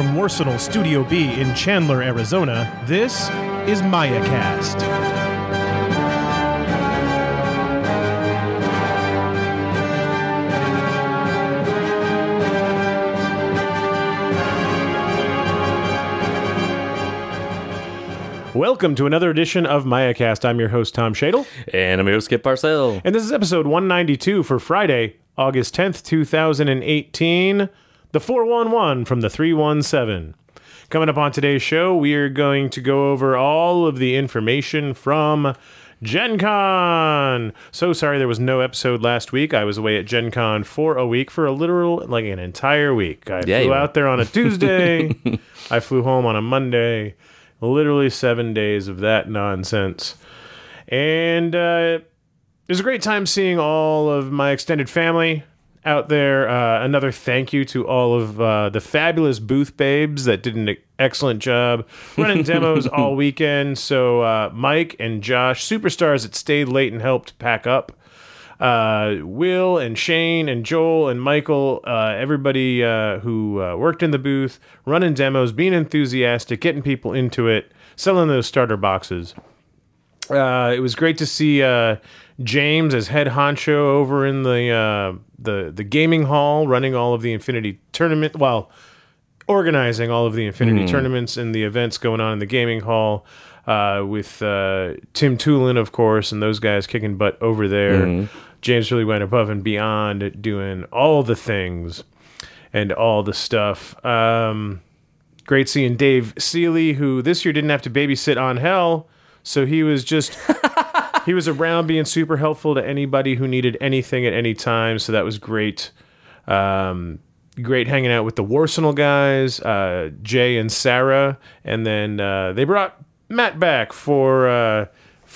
from Warsenal Studio B in Chandler, Arizona, this is MayaCast. Welcome to another edition of MayaCast. I'm your host, Tom Shadle. And I'm your host, Skip Parcell. And this is episode 192 for Friday, August 10th, 2018. The 411 from the 317. Coming up on today's show, we are going to go over all of the information from Gen Con. So sorry there was no episode last week. I was away at Gen Con for a week, for a literal, like an entire week. I flew out there on a Tuesday. I flew home on a Monday. Literally 7 days of that nonsense. And it was a great time seeing all of my extended family out there. Another thank you to all of the fabulous booth babes that did an excellent job running demos all weekend. So Mike and Josh, superstars that stayed late and helped pack up. Will and Shane and Joel and Michael, everybody who worked in the booth, running demos, being enthusiastic, getting people into it, selling those starter boxes. It was great to see James as head honcho over in the gaming hall, running all of the Infinity tournament, organizing all of the Infinity tournaments and the events going on in the gaming hall, with Tim Toolin, of course, and those guys kicking butt over there. James really went above and beyond doing all the things and all the stuff. Great seeing Dave Seeley, who this year didn't have to babysit on Hell, so he was just... He was around being super helpful to anybody who needed anything at any time, so that was great. Great hanging out with the Warsenal guys, Jay and Sarah, and then they brought Matt back for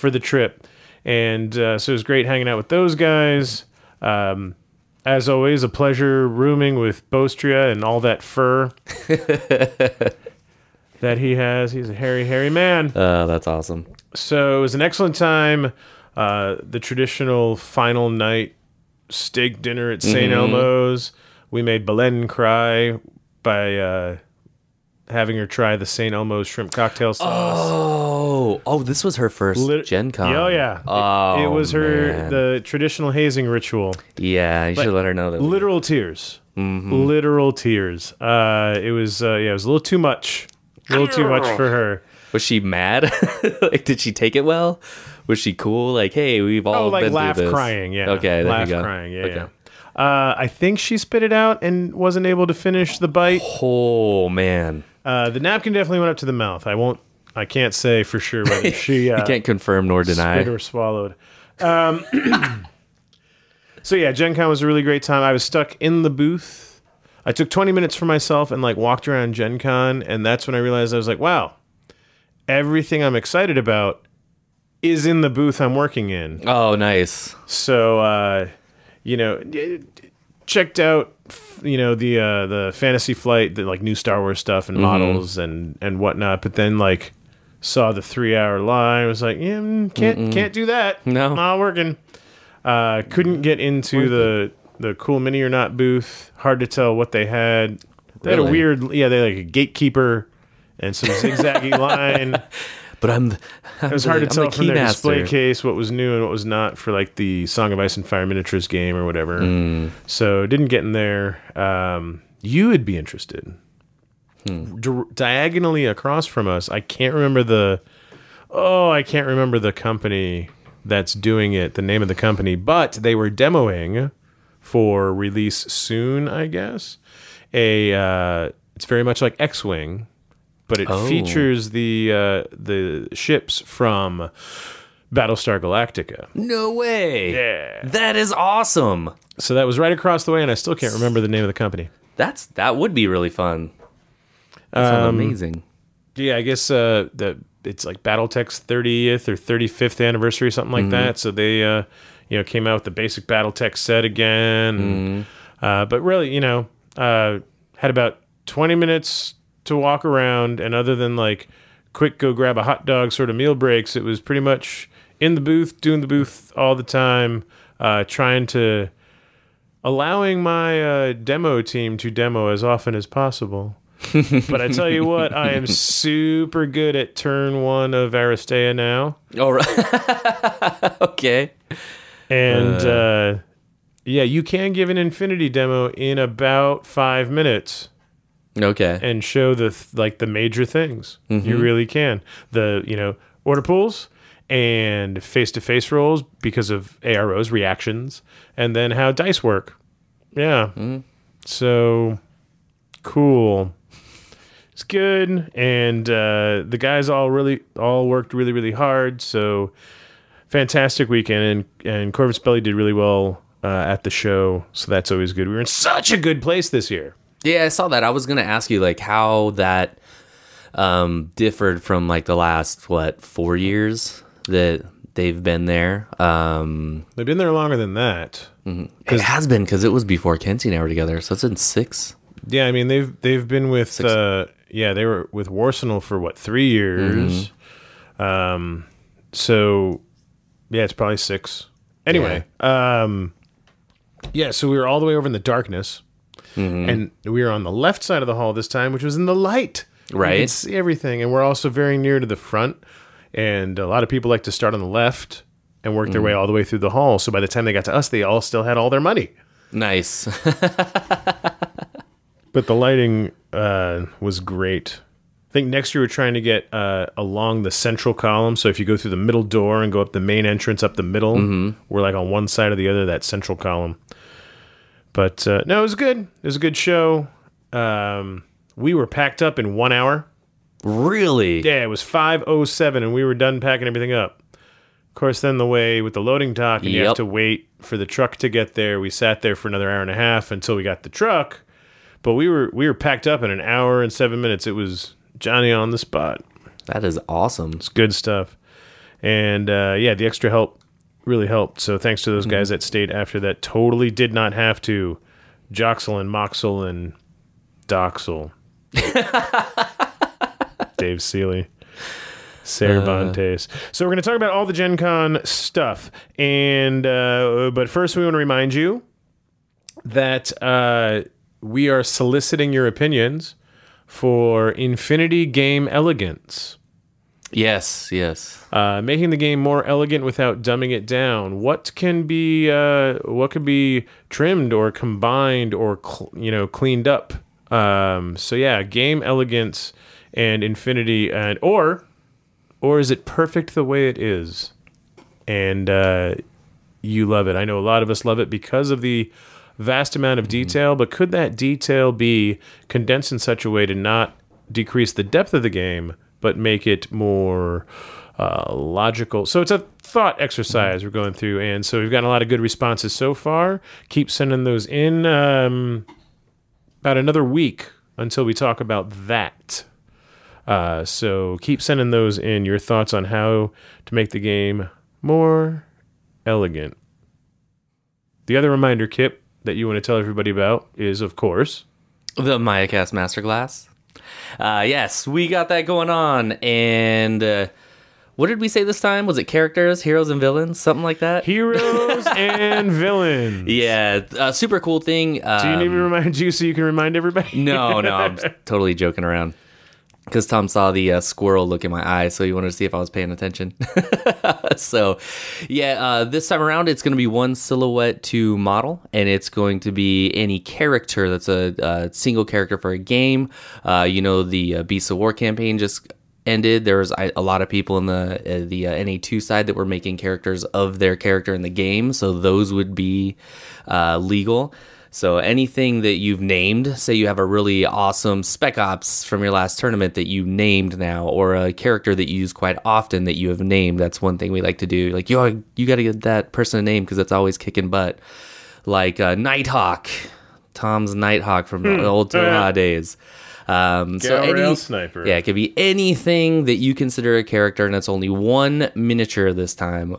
the trip, and so it was great hanging out with those guys. As always, a pleasure rooming with Bostria and all that fur that he has. He's a hairy man. That's awesome. So it was an excellent time. The traditional final night steak dinner at St. Elmo's. We made Belen cry by having her try the St. Elmo's shrimp cocktail sauce. Oh, this was her first Gen Con. Oh, yeah. It was the traditional hazing ritual. Yeah, you should let her know that. Literal tears. Literal tears. It was a little too much. A little too much for her. Was she mad? Like, did she take it well? Was she cool? Like, hey, we've all been laugh, through this. Crying, yeah. Okay, there laugh, you go. Crying, yeah, okay. Yeah. I think she spit it out and wasn't able to finish the bite. Oh, man. The napkin definitely went up to the mouth. I can't say for sure whether she... you can't confirm nor deny. Spit or swallowed. So yeah, Gen Con was a really great time. I was stuck in the booth. I took 20 minutes for myself and walked around Gen Con, and that's when I realized I was like, wow, everything I'm excited about is in the booth I'm working in. Oh, nice. So, checked out, the Fantasy Flight, the new Star Wars stuff and models and whatnot, but then saw the 3-hour line. I was like, yeah, can't do that. No. Not working. Couldn't get into the Cool Mini or Not booth. Hard to tell what they had. They had a weird, they had a gatekeeper and some zigzaggy line. But it was hard to tell from their display case what was new and what was not for the Song of Ice and Fire miniatures game or whatever. So didn't get in there. You would be interested. Diagonally across from us, I can't remember the company that's doing it, the name of the company, but they were demoing for release soon, I guess. It's very much like X-Wing, but it features the ships from Battlestar Galactica. No way. Yeah. That is awesome. So that was right across the way, and I still can't remember the name of the company. That would be really fun. That sounds amazing. Yeah, I guess it's Battletech's 30th or 35th anniversary, something like that. So they came out with the basic Battletech set again. But really, had about 20 minutes to walk around, and other than quick go grab a hot dog sort of meal breaks, it was pretty much in the booth, doing the booth all the time, allowing my demo team to demo as often as possible. But I tell you what, I am super good at turn 1 of Aristeia now. All right. Okay. And yeah, you can give an Infinity demo in about 5 minutes. Okay. And show the major things. You really can. The order pools and face-to-face rolls because of AROs, reactions, and then how dice work. Yeah. So cool. It's good, and the guys all worked really, really hard. So fantastic weekend, and Corvus Belli did really well at the show. So that's always good. We were in such a good place this year. Yeah, I saw that. I was gonna ask you how that differed from the last 4 years that they've been there. They've been there longer than that. It has been because it was before Kenzie and I were together. So it's been 6. Yeah, I mean they've been with they were with Warsenal for 3 years. So yeah, it's probably 6. Anyway, so we were all the way over in the darkness, and we were on the left side of the hall this time, which was in the light. Right, you can see everything, and we're also very near to the front. And a lot of people like to start on the left and work their way all the way through the hall. So by the time they got to us, they all still had all their money. Nice. But the lighting was great. I think next year we're trying to get along the central column. So if you go through the middle door and go up the main entrance up the middle, we're on one side or the other, that central column. But no, it was good. It was a good show. We were packed up in 1 hour. Really? Yeah, it was 5:07 and we were done packing everything up. Of course, then the way with the loading dock and you have to wait for the truck to get there. We sat there for another hour and a half until we got the truck. But we were packed up in an hour and 7 minutes. It was Johnny on the spot. That is awesome. It's good stuff. And the extra help really helped. So thanks to those guys that stayed after that. Totally did not have to. Joxel and Moxel and Doxel. Dave Seeley. Cervantes. So we're going to talk about all the Gen Con stuff. And but first we want to remind you that we are soliciting your opinions for Infinity Game Elegance. Yes. Making the game more elegant without dumbing it down. What can be trimmed or combined or cleaned up? Game elegance and Infinity, and or is it perfect the way it is? And you love it. I know a lot of us love it because of the vast amount of detail, but could that detail be condensed in such a way to not decrease the depth of the game, but make it more logical? So it's a thought exercise we're going through, and so we've gotten a lot of good responses so far. Keep sending those in. About another week until we talk about that. So keep sending those in, your thoughts on how to make the game more elegant. The other reminder, Kip, that you want to tell everybody about is, of course, the MayaCast Masterclass. Yes, we got that going on. And what did we say this time? Was it characters, heroes, and villains? Something like that? Heroes and villains. Yeah, super cool thing. Do you need me to remind you so you can remind everybody? No, I'm totally joking around. Because Tom saw the squirrel look in my eye, so he wanted to see if I was paying attention. So, this time around, it's going to be one silhouette to model, and it's going to be any character that's a single character for a game. The Beasts of War campaign just ended. There was a lot of people in the NA2 side that were making characters of their character in the game, so those would be legal. So anything that you've named, say you have a really awesome Spec Ops from your last tournament that you named now, or a character that you use quite often that you have named, that's one thing we like to do. Like, you got to get that person a name because it's always kicking butt. Like Nighthawk, Tom's Nighthawk from the old Toha days. Sniper. Yeah, it could be anything that you consider a character, and it's only one miniature this time.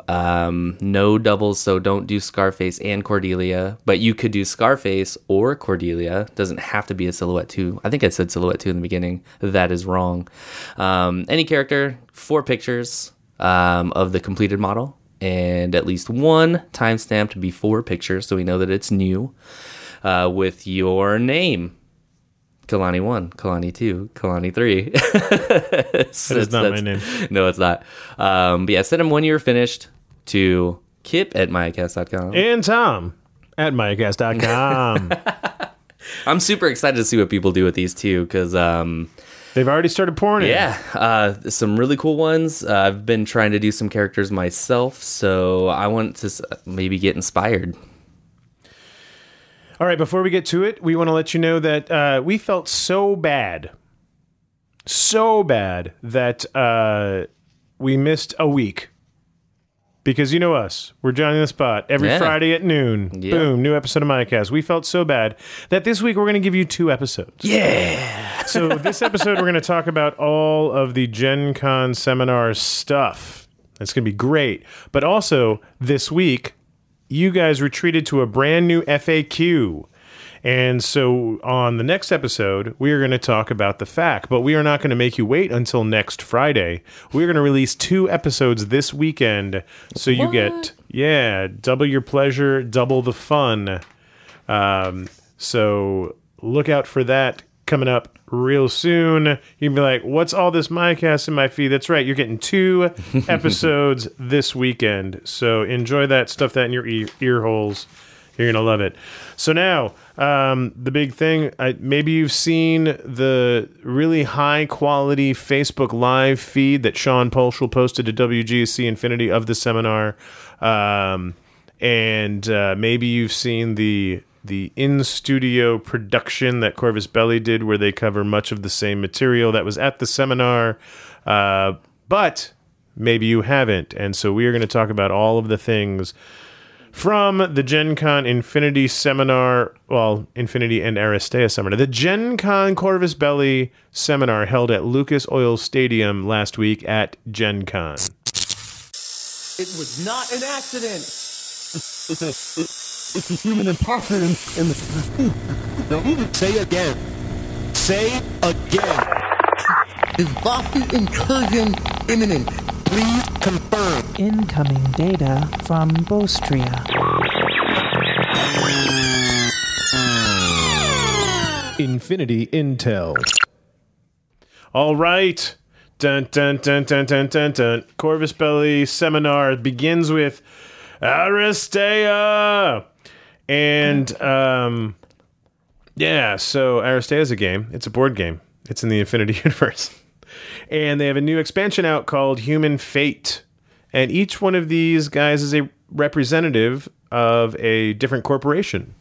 No doubles, so don't do Scarface and Cordelia, but you could do Scarface or Cordelia. Doesn't have to be a silhouette 2. I think I said silhouette 2 in the beginning. That is wrong. Any character, 4 pictures of the completed model, and at least one timestamped before picture, so we know that it's new, with your name. Kalani 1, Kalani 2, Kalani 3. That is not my name. No, it's not. But yeah, send them when you're finished to Kip at MayaCast.com. And Tom at MayaCast.com. I'm super excited to see what people do with these too, because they've already started pouring in. Yeah, some really cool ones. I've been trying to do some characters myself, so I want to maybe get inspired. All right, before we get to it, we want to let you know that we felt so bad that we missed a week. Because you know us, we're Johnny on the Spot every Friday at noon. Yep. Boom, new episode of MayaCast. We felt so bad that this week we're going to give you 2 episodes. Yeah. So this episode we're going to talk about all of the Gen Con seminar stuff. It's going to be great. But also, this week, you guys retreated to a brand new FAQ. And so on the next episode, we are going to talk about the FAQ, but we are not going to make you wait until next Friday. We're going to release 2 episodes this weekend. So you get, double your pleasure, double the fun. So look out for that coming up real soon. You can be like, what's all this MayaCast in my feed? That's right. You're getting 2 episodes this weekend. So enjoy that. Stuff that in your ear holes. You're going to love it. So now, the big thing, maybe you've seen the really high-quality Facebook Live feed that Sean Polschel posted to WGC Infinity of the seminar. And maybe you've seen the in-studio production that Corvus Belli did where they cover much of the same material that was at the seminar. But maybe you haven't. And so we are going to talk about all of the things from the Gen Con Infinity seminar, well, Infinity and Aristeia seminar. The Gen Con Corvus Belli seminar held at Lucas Oil Stadium last week at Gen Con. It was not an accident. It's a human imposter in the... Don't say again. Say again. Is Boston incursion imminent? Please confirm. Incoming data from Bostria. Infinity Intel. All right. Dun, dun, dun, dun, dun, dun, dun. Corvus Belli seminar begins with Aristeia. And, so Aristeia is a game. It's a board game. It's in the Infinity universe. And they have a new expansion out called Human Fate. And each one of these guys is a representative of a different corporation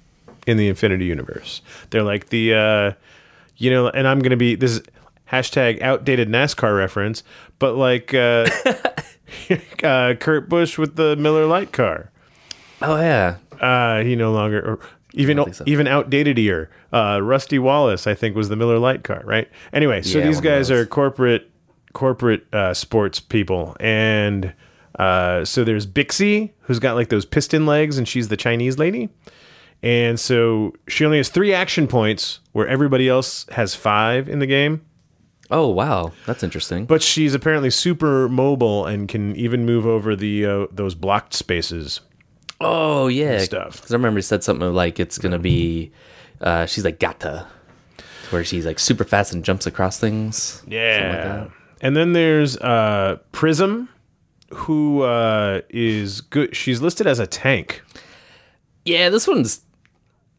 in the Infinity universe. They're like the, and I'm going to be, this is hashtag outdated NASCAR reference, but like Kurt Busch with the Miller Lite car. Oh, yeah. He no longer, or even outdated ear. Rusty Wallace, I think, was the Miller Lite car, right? Anyway, so these guys are corporate sports people. And so there's Bixie, who's got like those piston legs, and she's the Chinese lady. And so she only has 3 action points, where everybody else has 5 in the game. Oh, wow. That's interesting. But she's apparently super mobile and can even move over the those blocked spaces. Oh, yeah. Stuff. Because I remember you said something like it's going to be, she's like Gata, where she's like super fast and jumps across things. Yeah. Like and then there's Prism, who is good. She's listed as a tank. Yeah, this one's...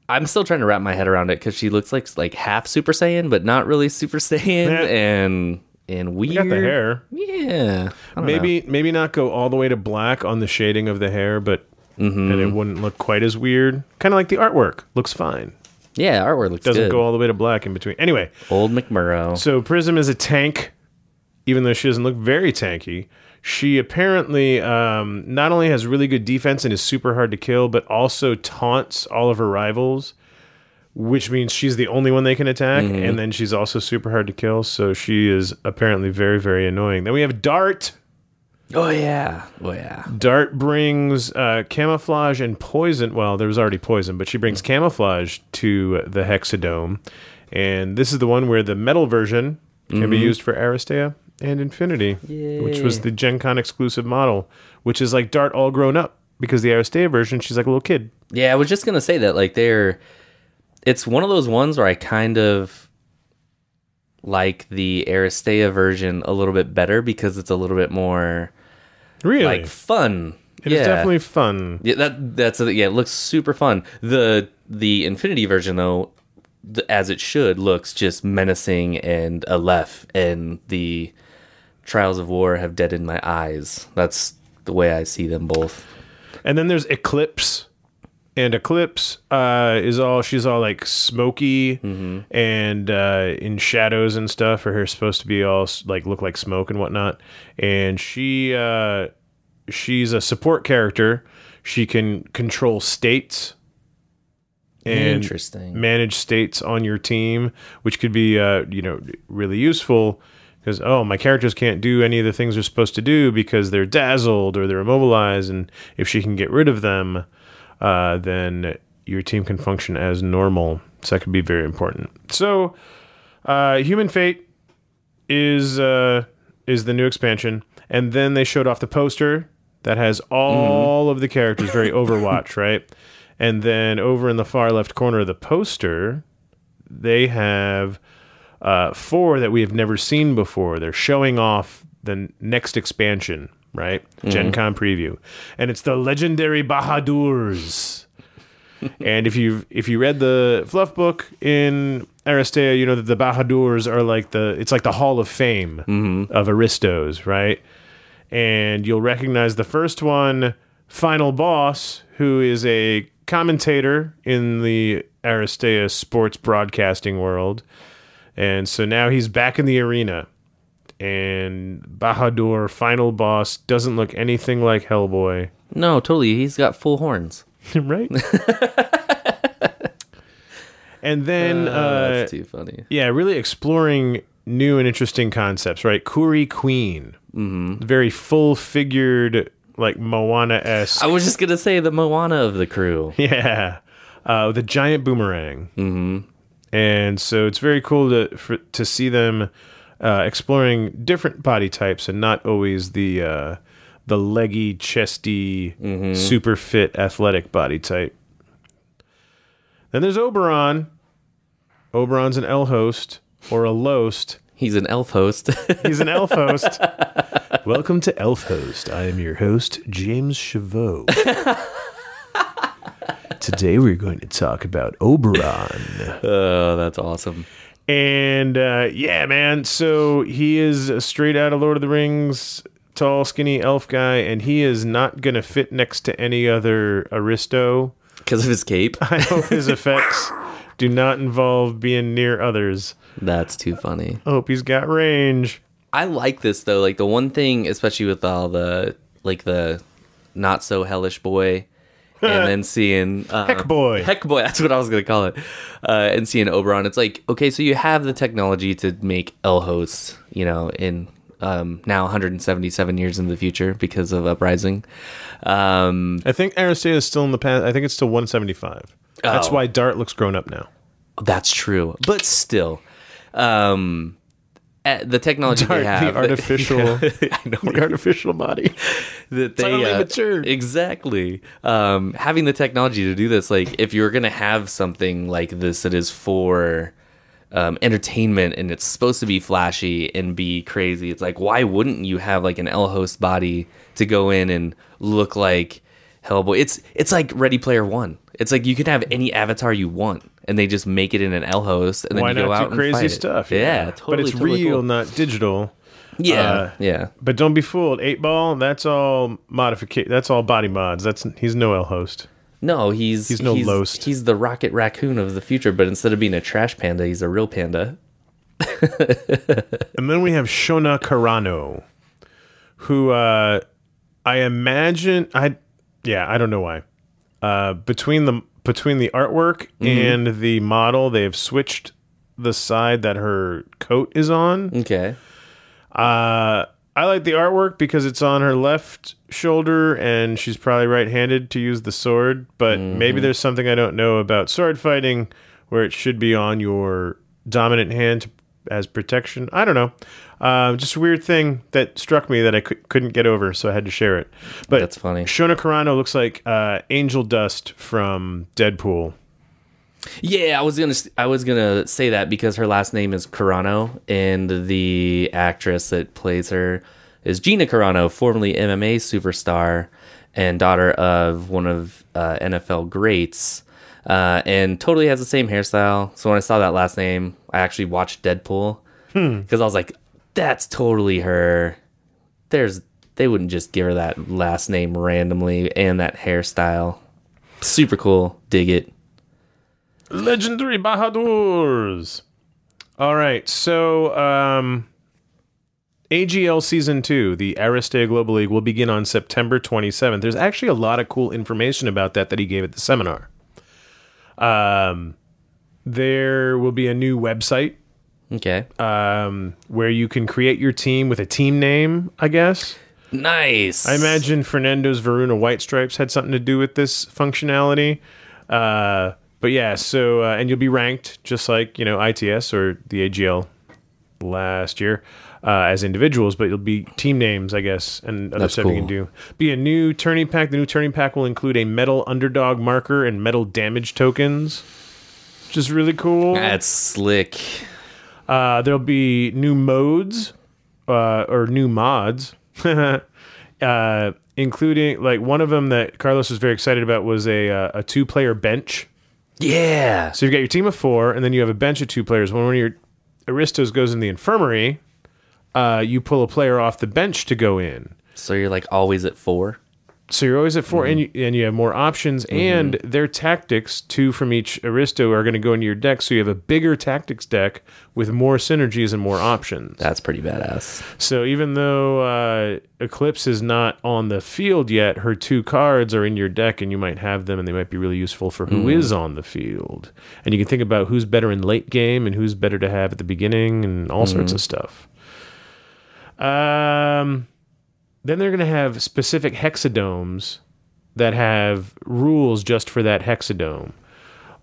I'm still trying to wrap my head around it because she looks like half Super Saiyan, but not really Super Saiyan, and weird. Got the hair. Yeah. Maybe not go all the way to black on the shading of the hair, but and it wouldn't look quite as weird. Kind of like the artwork. Looks fine. Yeah, artwork looks Doesn't good. go all the way to black in between. Anyway. Old McMurrow. So Prism is a tank, even though she doesn't look very tanky. She apparently not only has really good defense and is super hard to kill, but also taunts all of her rivals, which means she's the only one they can attack, and then she's also super hard to kill, so she is apparently very, very annoying. Then we have Dart. Oh, yeah. Dart brings camouflage and poison. Well, there was already poison, but she brings camouflage to the Hexadome, and this is the one where the metal version can be used for Aristeia and Infinity, which was the Gen Con exclusive model, which is like Dart all grown up, because the Aristeia version, she's like a little kid. Yeah, I was just going to say that, like, it's one of those ones where I kind of like the Aristeia version a little bit better because it's a little bit more like fun. It is definitely fun. Yeah, it looks super fun. The Infinity version though, as it should, looks just menacing and Aleph, and the Trials of War have deadened my eyes. That's the way I see them both. And then there's Eclipse. And Eclipse she's all like smoky and in shadows and stuff. Her hair's supposed to be all like look like smoke and whatnot. And she's a support character. She can control states and manage states on your team, which could be really useful because my characters can't do any of the things they're supposed to do because they're dazzled or they're immobilized, and if she can get rid of them, then your team can function as normal. So that could be very important. So, Human Fate is the new expansion, and then they showed off the poster that has all of the characters, very Overwatch, right? And then over in the far left corner of the poster, they have 4 that we have never seen before. They're showing off the next expansion. Right? Gen Con preview. And it's the legendary Bahadurs. And if you read the fluff book in Aristeia, you know that the Bahadurs are like it's like the Hall of Fame of Aristos, right? And you'll recognize the first one, Final Boss, who is a commentator in the Aristeia sports broadcasting world. And so now he's back in the arena. And Bahadur, Final Boss, doesn't look anything like Hellboy. No, totally. He's got full horns. Right? And then... that's too funny. Yeah, really exploring new and interesting concepts, right? Kuri Queen. Very full-figured, like Moana-esque. I was just going to say the Moana of the crew. Yeah. With a giant boomerang. And so it's very cool to see them... exploring different body types and not always the leggy, chesty, super fit, athletic body type. Then there's Oberon. Oberon's an L host or a Lost. He's an elf host. He's an elf host. Welcome to Elf Host. I am your host, James Chavot. Today we're going to talk about Oberon. Oh, that's awesome. And yeah, man, so he is straight out of Lord of the Rings, tall, skinny elf guy, and he is not going to fit next to any other Aristo. Because of his cape? I hope his effects do not involve being near others. That's too funny. I hope he's got range. I like this, though. Like, the one thing, especially with all the not-so-hellish boy... and then seeing... Heck Boy, that's what I was going to call it. And seeing Oberon, it's like, okay, so you have the technology to make L hosts, in now 177 years in the future because of Uprising. I think Aristeia is still in the past. I think it's still 175. That's why Dart looks grown up now. That's true. But still... the technology Dart, they have, the artificial, I know, the artificial body that they matured. Exactly. Having the technology to do this, like if you're gonna have something like this that is for entertainment and it's supposed to be flashy and be crazy, it's like why wouldn't you have like an L host body to go in and look like Hellboy? It's like Ready Player One. It's like you can have any avatar you want, and they just make it in an L host, and then why you go not out do crazy and fight stuff? It. Yeah, totally. But it's totally real, cool. not digital. Yeah, yeah. But don't be fooled. 8-Ball, that's all modification. That's all body mods. He's no L host. No, he's no Lost. He's the Rocket Raccoon of the future, but instead of being a trash panda, he's a real panda. And then we have Shona Carano, who I imagine I don't know why. Between the artwork and the model, they have switched the side that her coat is on. Okay. I like the artwork because it's on her left shoulder and she's probably right-handed to use the sword, but maybe there's something I don't know about sword fighting where it should be on your dominant hand as protection. I don't know. Just a weird thing that struck me that I couldn't get over, so I had to share it. But that's funny. Shona Carano looks like Angel Dust from Deadpool. Yeah, I was gonna say that because her last name is Carano, and the actress that plays her is Gina Carano, formerly MMA superstar and daughter of one of NFL greats, and totally has the same hairstyle. So when I saw that last name, I actually watched Deadpool because I was like, "That's totally her." They wouldn't just give her that last name randomly and that hairstyle. Super cool. Dig it. Legendary Bahadurs. All right, so AGL Season 2, the Aristeia Global League, will begin on September 27th. There's actually a lot of cool information about that he gave at the seminar. There will be a new website. Okay. Where you can create your team with a team name, I guess. Nice. I imagine Fernando's Varuna White Stripes had something to do with this functionality. But yeah, so, and you'll be ranked just like, ITS or the AGL last year as individuals, but you'll be team names, I guess, and other stuff you can do. Be a new tourney pack. The new tourney pack will include a metal underdog marker and metal damage tokens, which is really cool. That's slick. There'll be new modes, or new mods, including, like, one of them that Carlos was very excited about was a 2-player bench. Yeah. So you've got your team of 4, and then you have a bench of 2 players. When one of your Aristos goes in the infirmary, you pull a player off the bench to go in. So you're, like, always at 4? So you're always at 4, and you have more options, and their tactics, 2 from each Aristo, are going to go into your deck, so you have a bigger tactics deck with more synergies and more options. That's pretty badass. So even though Eclipse is not on the field yet, her 2 cards are in your deck, and you might have them, and they might be really useful for who is on the field. And you can think about who's better in late game and who's better to have at the beginning and all sorts of stuff. Then they're going to have specific hexadomes that have rules just for that hexadome.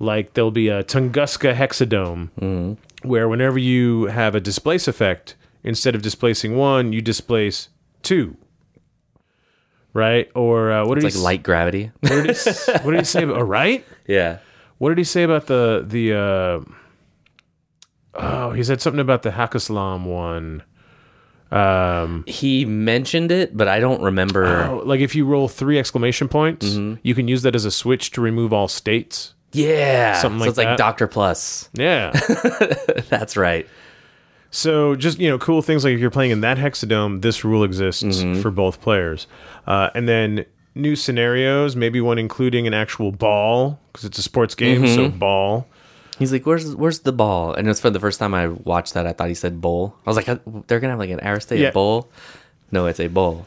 Like there'll be a Tunguska hexadome where whenever you have a displace effect, instead of displacing 1, you displace 2. Right? Or what did it's like light gravity. What did he say about right? Yeah. What did he say about the he said something about the Haqqislam one. He mentioned it, but I don't remember. Like if you roll 3 exclamation points, you can use that as a switch to remove all states. Yeah. Something like so it's that. like Doctor Plus. Yeah. That's right. So just, cool things like if you're playing in that hexadome, this rule exists for both players. And then new scenarios, maybe one including an actual ball, because it's a sports game, so ball. He's like, where's the ball? And it's for the first time I watched that, I thought he said bowl. I was like, they're going to have like an Aristeia bowl? No, it's a bowl.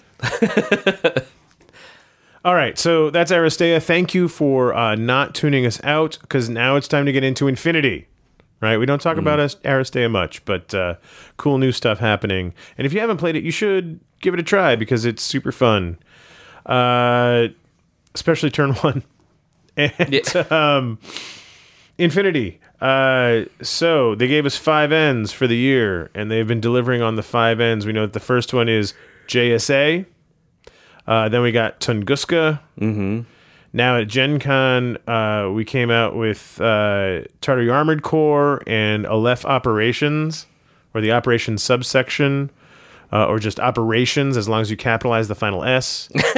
All right, so that's Aristeia. Thank you for not tuning us out, because now it's time to get into Infinity. Right? We don't talk about Aristeia much, but cool new stuff happening. And if you haven't played it, you should give it a try, because it's super fun. Especially turn 1. And Infinity. So they gave us 5 ends for the year, and they've been delivering on the 5 ends. We know that the first one is JSA. Then we got Tunguska. Now at Gen Con, we came out with Tartary Armored Corps and Aleph Operations, or the Operations subsection, or just Operations, as long as you capitalize the final S. Just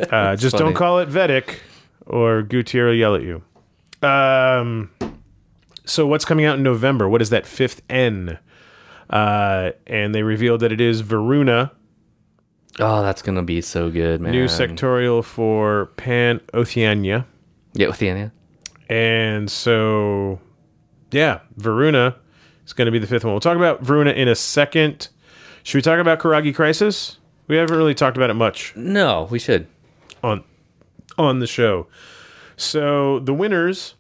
funny. don't call it Vedic, or Gutierrez will yell at you. So what's coming out in November? What is that 5th N? And they revealed that it is Varuna. Oh, that's going to be so good, man. New sectorial for Pan-Oceania. Yeah, Oceania. And so, yeah, Varuna is going to be the 5th one. We'll talk about Varuna in a second. Should we talk about Kuragi Crisis? We haven't really talked about it much. No, we should. On the show. So the winners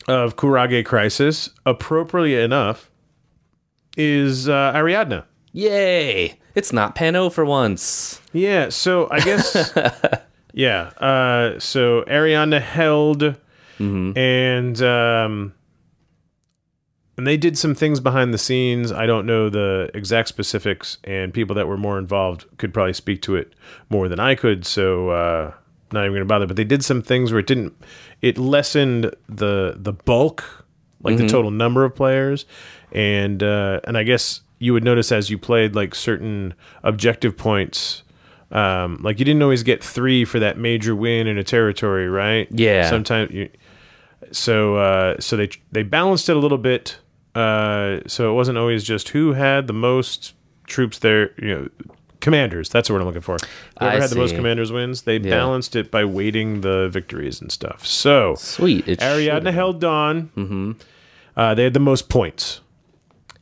of Kurage Crisis, appropriately enough, is Ariadne. Yay! It's not Pano for once. Yeah, so I guess... yeah, so Ariadne held, and they did some things behind the scenes. I don't know the exact specifics, and people that were more involved could probably speak to it more than I could, so not even going to bother. But they did some things where it lessened the bulk, like the total number of players, and I guess you would notice as you played like certain objective points. Like you didn't always get 3 for that major win in a territory, right? Yeah. Sometimes so they balanced it a little bit. So it wasn't always just who had the most troops there, commanders. That's the word I'm looking for. Whoever had the most commanders wins. They balanced it by weighting the victories and stuff. So sweet. Ariadne held Dawn. Mm-hmm. They had the most points.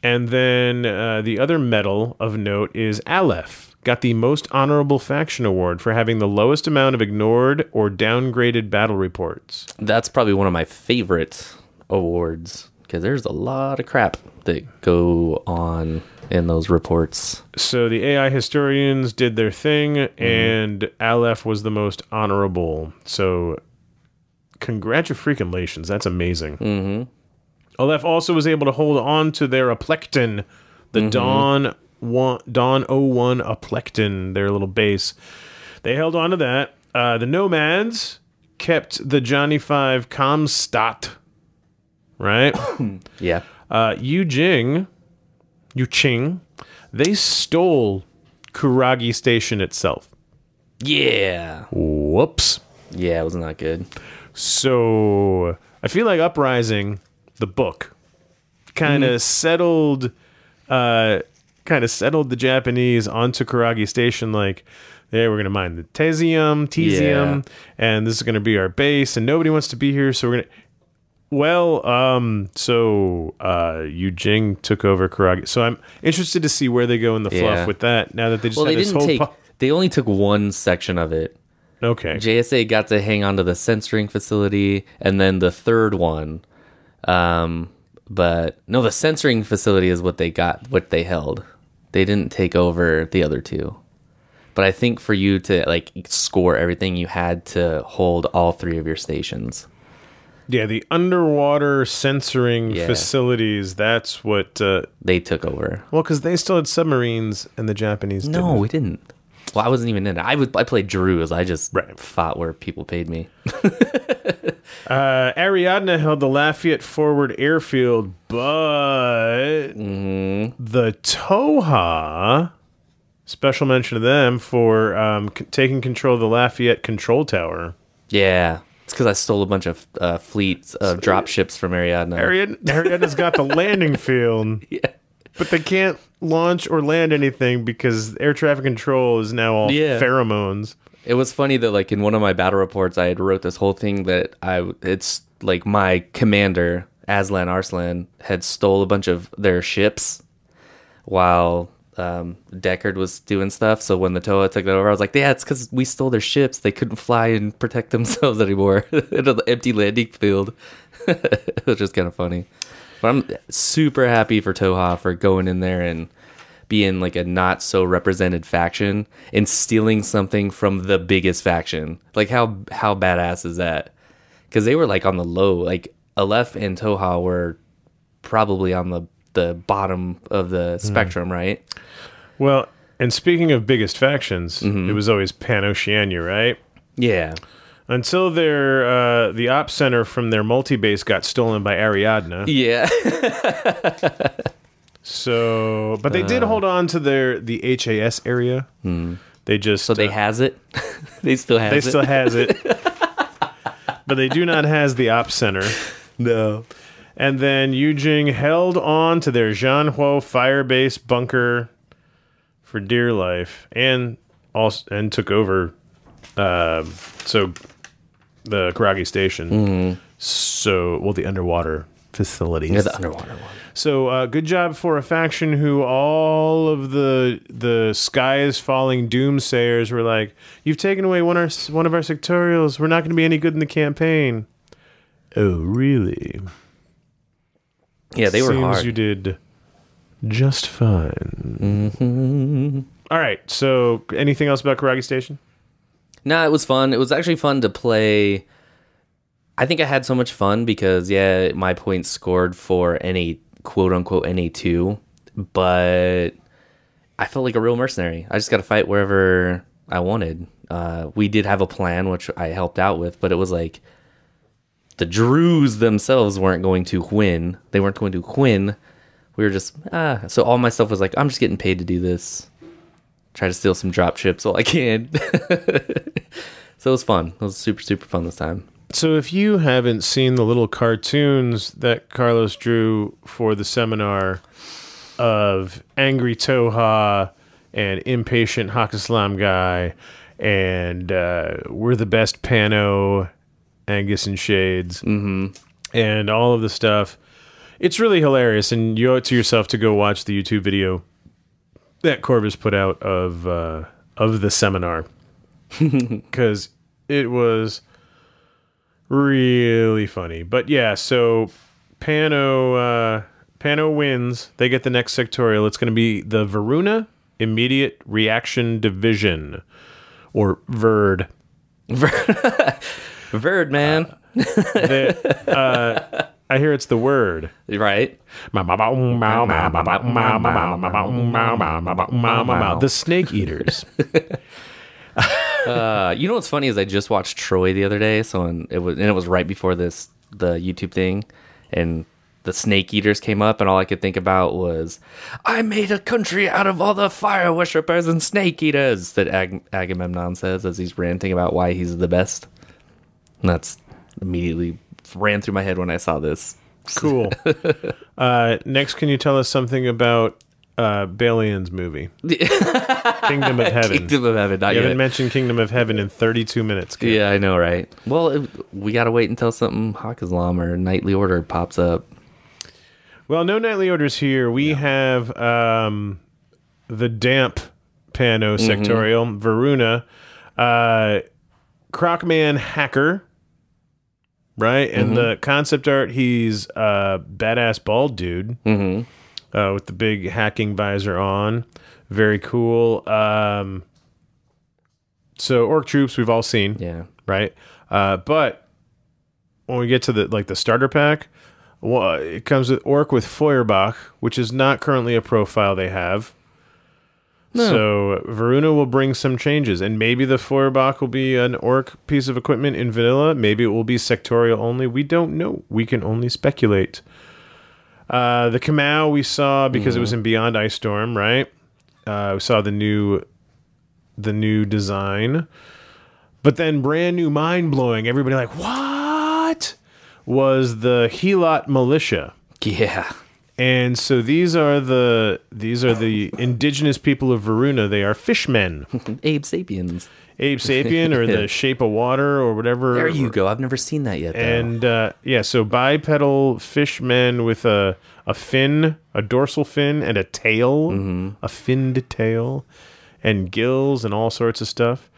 And then the other medal of note is Aleph. Got the most honorable faction award for having the lowest amount of ignored or downgraded battle reports. That's probably one of my favorite awards because there's a lot of crap that go on in those reports. So the AI historians did their thing, and Aleph was the most honorable. So congratulations. That's amazing. Mm-hmm. Aleph also was able to hold on to their Aplecton, the Dawn 01 Aplecton, their little base. They held on to that. The Nomads kept the Johnny 5 Comstat, right? Yeah. Yuqing, they stole Kuragi Station itself. Yeah. Whoops. Yeah, it was not good. So I feel like Uprising, the book, kind of settled the Japanese onto Kuragi Station, like, hey, we're going to mine the Tesium, and this is going to be our base, and nobody wants to be here, so we're going to... Well, Yuqing took over Kuragi. So I'm interested to see where they go in the fluff with that, now that they just had this whole... They only took one section of it. Okay. JSA got to hang on to the censoring facility, and then the third one... but no, the censoring facility is what they held. They didn't take over the other two. But I think for you to like score everything, you had to hold all 3 of your stations. Yeah, the underwater censoring facilities, that's what... they took over. Well, because they still had submarines and the Japanese didn't. No, we didn't. Well, I wasn't even in it. I played Druze. I just fought where people paid me. Ariadne held the Lafayette Forward Airfield, but the Toha, special mention to them for taking control of the Lafayette Control Tower. Yeah, it's because I stole a bunch of fleets of drop ships from Ariadne. Ariadne's got the landing field, but they can't launch or land anything because air traffic control is now all pheromones. It was funny that, like, in one of my battle reports, I had wrote this whole thing that it's like my commander, Aslan Arslan, had stole a bunch of their ships while Deckard was doing stuff. So when the Toa took that over, I was like, yeah, it's because we stole their ships. They couldn't fly and protect themselves anymore. In an empty landing field. It was just kind of funny. But I'm super happy for Toha for going in there and being like a not so represented faction and stealing something from the biggest faction. Like how badass is that? Because they were like on the low. Like Aleph and Toha were probably on the bottom of the spectrum, right? Well, and speaking of biggest factions, it was always Pan-Oceania, right? Yeah. Until the op center from their multi-base got stolen by Ariadne. Yeah. So, but they did hold on to the HAS area. They just... So they has it? They still has it? They still has it. But they do not has the op center. No. And then Yuqing held on to their Zhanhuo firebase bunker for dear life, and took over so the Kuragi Station. So, well, the underwater facilities. Yeah, the underwater one. So, good job for a faction who all of the sky is falling doomsayers were like, you've taken away one of our sectorials. We're not going to be any good in the campaign. Oh, really? Yeah, they were hard. You did just fine. All right. So, anything else about Kuragi Station? No, it was fun. It was actually fun to play. I think I had so much fun because, yeah, my points scored for NA, quote-unquote NA2, but I felt like a real mercenary. I just got to fight wherever I wanted. We did have a plan, which I helped out with, but it was like the Druze themselves weren't going to win. They weren't going to win. We were just, so all my stuff was like, I'm just getting paid to do this. Try to steal some drop ships while I can. So it was fun. It was super, super fun this time. So if you haven't seen the little cartoons that Carlos drew for the seminar of Angry Toha and Impatient Hakislam Guy and We're the Best Pano, Angus and Shades, and all of the stuff, it's really hilarious, and you owe it to yourself to go watch the YouTube video that Corvus put out of the seminar, because it was really funny. But yeah, so Pano wins. They get the next sectorial. It's going to be the Varuna Immediate Reaction Division, or VERD. VERD, man. I hear it's the word. Right. The Snake Eaters. You know what's funny is I just watched Troy the other day, it was right before the YouTube thing, and the Snake Eaters came up, and all I could think about was, I made a country out of all the fire worshippers and snake eaters, that Agamemnon says as he's ranting about why he's the best. And that's immediately ran through my head when I saw this. Cool. Next, can you tell us something about Balian's movie? Kingdom of Heaven. Kingdom of Heaven, not You yet. haven't mentioned Kingdom of Heaven in 32 minutes. Kid. Yeah, I know, right? Well, we got to wait until something Hakislam or Knightly Order pops up. Well, no Knightly Orders here. We have the Damp Pano Sectorial, Varuna, Crocman Hacker, right? And the concept art, he's a badass bald dude with the big hacking visor on. Very cool. So Orc troops we've all seen, Yeah. right? But when we get to the starter pack, well, it comes with Orc with Feuerbach, which is not currently a profile they have. No. So Varuna will bring some changes, and maybe the Feuerbach will be an Orc piece of equipment in vanilla. Maybe it will be sectorial only. We don't know. We can only speculate. The Kamau we saw because it was in Beyond Ice Storm, right? We saw the new design, but then brand new, mind blowing. Everybody like, what? Was the Helot Militia. Yeah. And so these are the indigenous people of Varuna. They are fishmen. Abe Sapiens. Abe Sapien, or the Shape of Water, or whatever. There you go. I've never seen that yet, though. And so bipedal fishmen with a fin, a dorsal fin, and a tail, a finned tail, and gills and all sorts of stuff.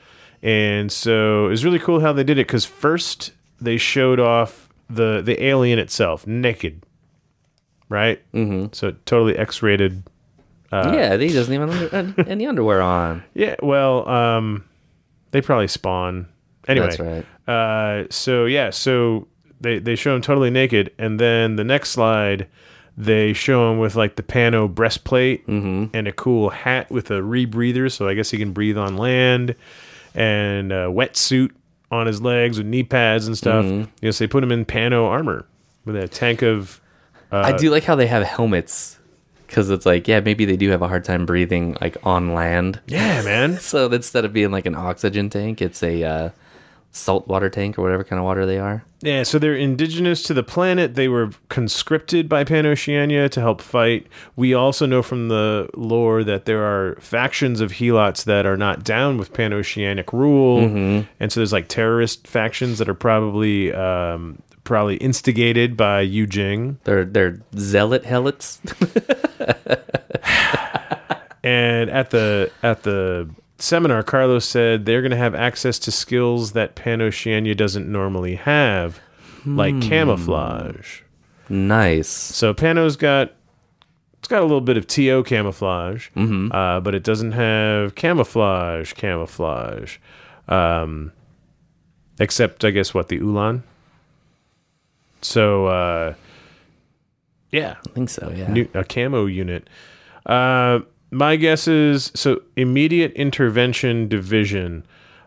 And so it was really cool how they did it, because first they showed off the alien itself naked, right? So totally X-rated. Yeah, he doesn't even have any underwear on. Yeah, well, they probably spawn anyway. That's right. So they show him totally naked, and then the next slide they show him with like the Pano breastplate and a cool hat with a rebreather, so I guess he can breathe on land, and a wetsuit on his legs with knee pads and stuff. So they put him in Pano armor with a tank of. I do like how they have helmets, because it's like, yeah, maybe they do have a hard time breathing like on land. Yeah, man. So instead of being like an oxygen tank, it's a saltwater tank or whatever kind of water they are. Yeah, so they're indigenous to the planet. They were conscripted by Pan-Oceania to help fight. We also know from the lore that there are factions of Helots that are not down with Pan-Oceanic rule. And so there's like terrorist factions that are probably instigated by Yu Jing. They're zealot helots. And at the seminar, Carlos said they're going to have access to skills that Pan-Oceania doesn't normally have, like camouflage. Nice. So Pano's got a little bit of TO camouflage, but it doesn't have camouflage. Except, I guess, the Ulan. So, yeah. I think so, yeah. A camo unit. My guess is, so immediate intervention division.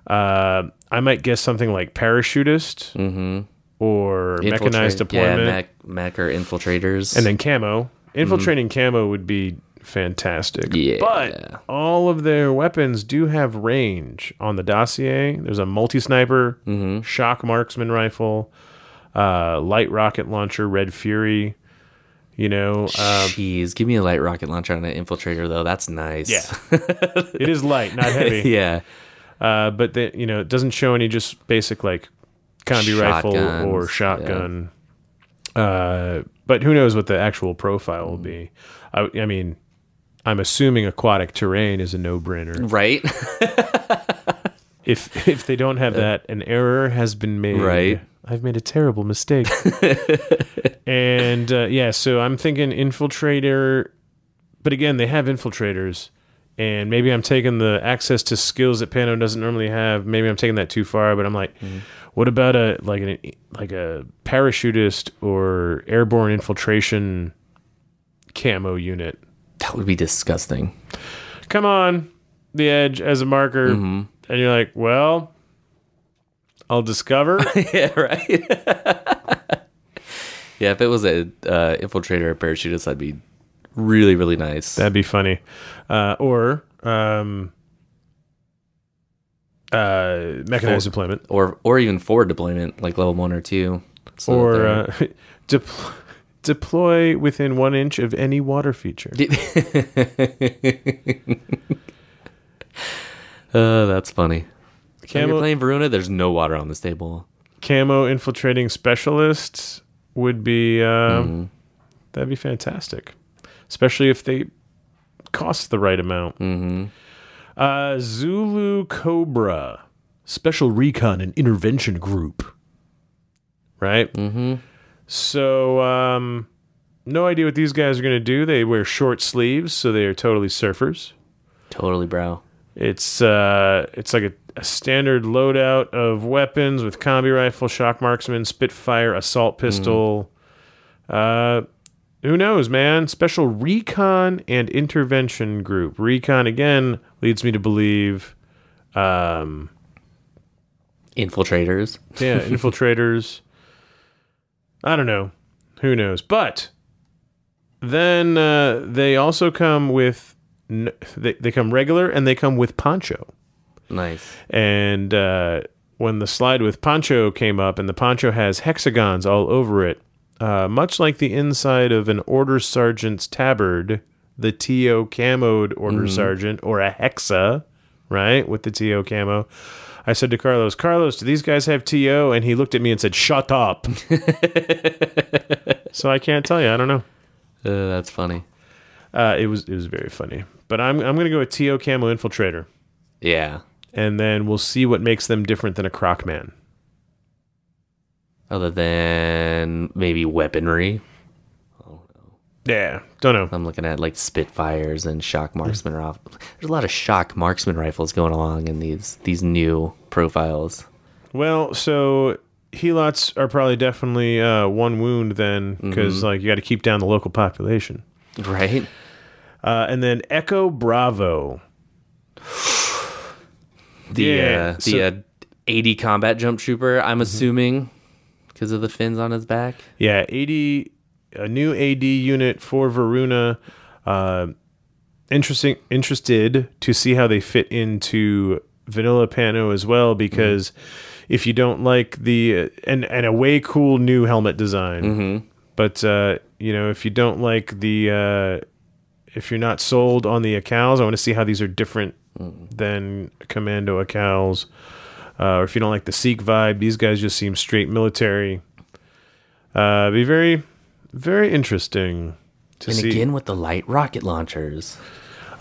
I might guess something like parachutist or mechanized deployment. Yeah, mech or infiltrators. And then camo. Infiltrating camo would be fantastic. Yeah. But all of their weapons do have range on the dossier. There's a multi-sniper, shock marksman rifle, light rocket launcher, Red Fury. Jeez, give me a light rocket launcher on an infiltrator, though. That's nice. Yeah. It is light, not heavy. Yeah. But it doesn't show any just basic like combi rifle or shotgun. Yeah. But who knows what the actual profile will be? I mean, I'm assuming aquatic terrain is a no-brainer, right? If they don't have that, an error has been made. Right. I've made a terrible mistake. And so I'm thinking infiltrator. But again, they have infiltrators. And maybe I'm taking the access to skills that Pano doesn't normally have. Maybe I'm taking that too far. But I'm like, what about a parachutist or airborne infiltration camo unit? That would be disgusting. Come on, the edge as a marker. And you're like, well, I'll discover. Yeah, right. Yeah, if it was a infiltrator or parachutist, that'd be really, really nice. That'd be funny. Or mechanized deployment. Or even forward deployment, like level 1 or 2. So or deploy within 1 inch of any water feature. That's funny. When you're Camo, playing Varuna, there's no water on this table. camo infiltrating specialists would be that'd be fantastic, especially if they cost the right amount. Zulu Cobra, Special Recon and Intervention Group, right? So no idea what these guys are going to do. They wear short sleeves, so they are totally surfers. Totally, bro. It's like a standard loadout of weapons with combi rifle, shock marksman, Spitfire, assault pistol. Who knows, man? Special Recon and Intervention Group. Recon, again, leads me to believe... Infiltrators. Yeah, infiltrators. I don't know. Who knows? But then they also come with... They come regular and they come with poncho. Nice. And when the slide with poncho came up, and the poncho has hexagons all over it, much like the inside of an order sergeant's tabard, the TO camoed order sergeant, or a hexa, right, with the TO camo. I said to Carlos, do these guys have TO? And he looked at me and said, shut up. So I can't tell you. I don't know. That's funny. It was very funny. But I'm going to go with TO camo infiltrator. Yeah. And then we'll see what makes them different than a Crocman. Other than maybe weaponry. Yeah, don't know. I'm looking at like Spitfires and shock marksman. There's a lot of shock marksman rifles going along in these new profiles. Well, so helots are probably definitely 1 wound then, because like you got to keep down the local population. Right. And then Echo Bravo. The 80 combat jump trooper, I'm assuming, because of the fins on his back. Yeah, 80, a new AD unit for Varuna. Interested to see how they fit into Vanilla Pano as well, because if you don't like the and a way cool new helmet design, but if you don't like the if you're not sold on the Accals, I want to see how these are different than Commando Accals. Or if you don't like the Sikh vibe, these guys just seem straight military. Be very, very interesting to see. And again with the light rocket launchers.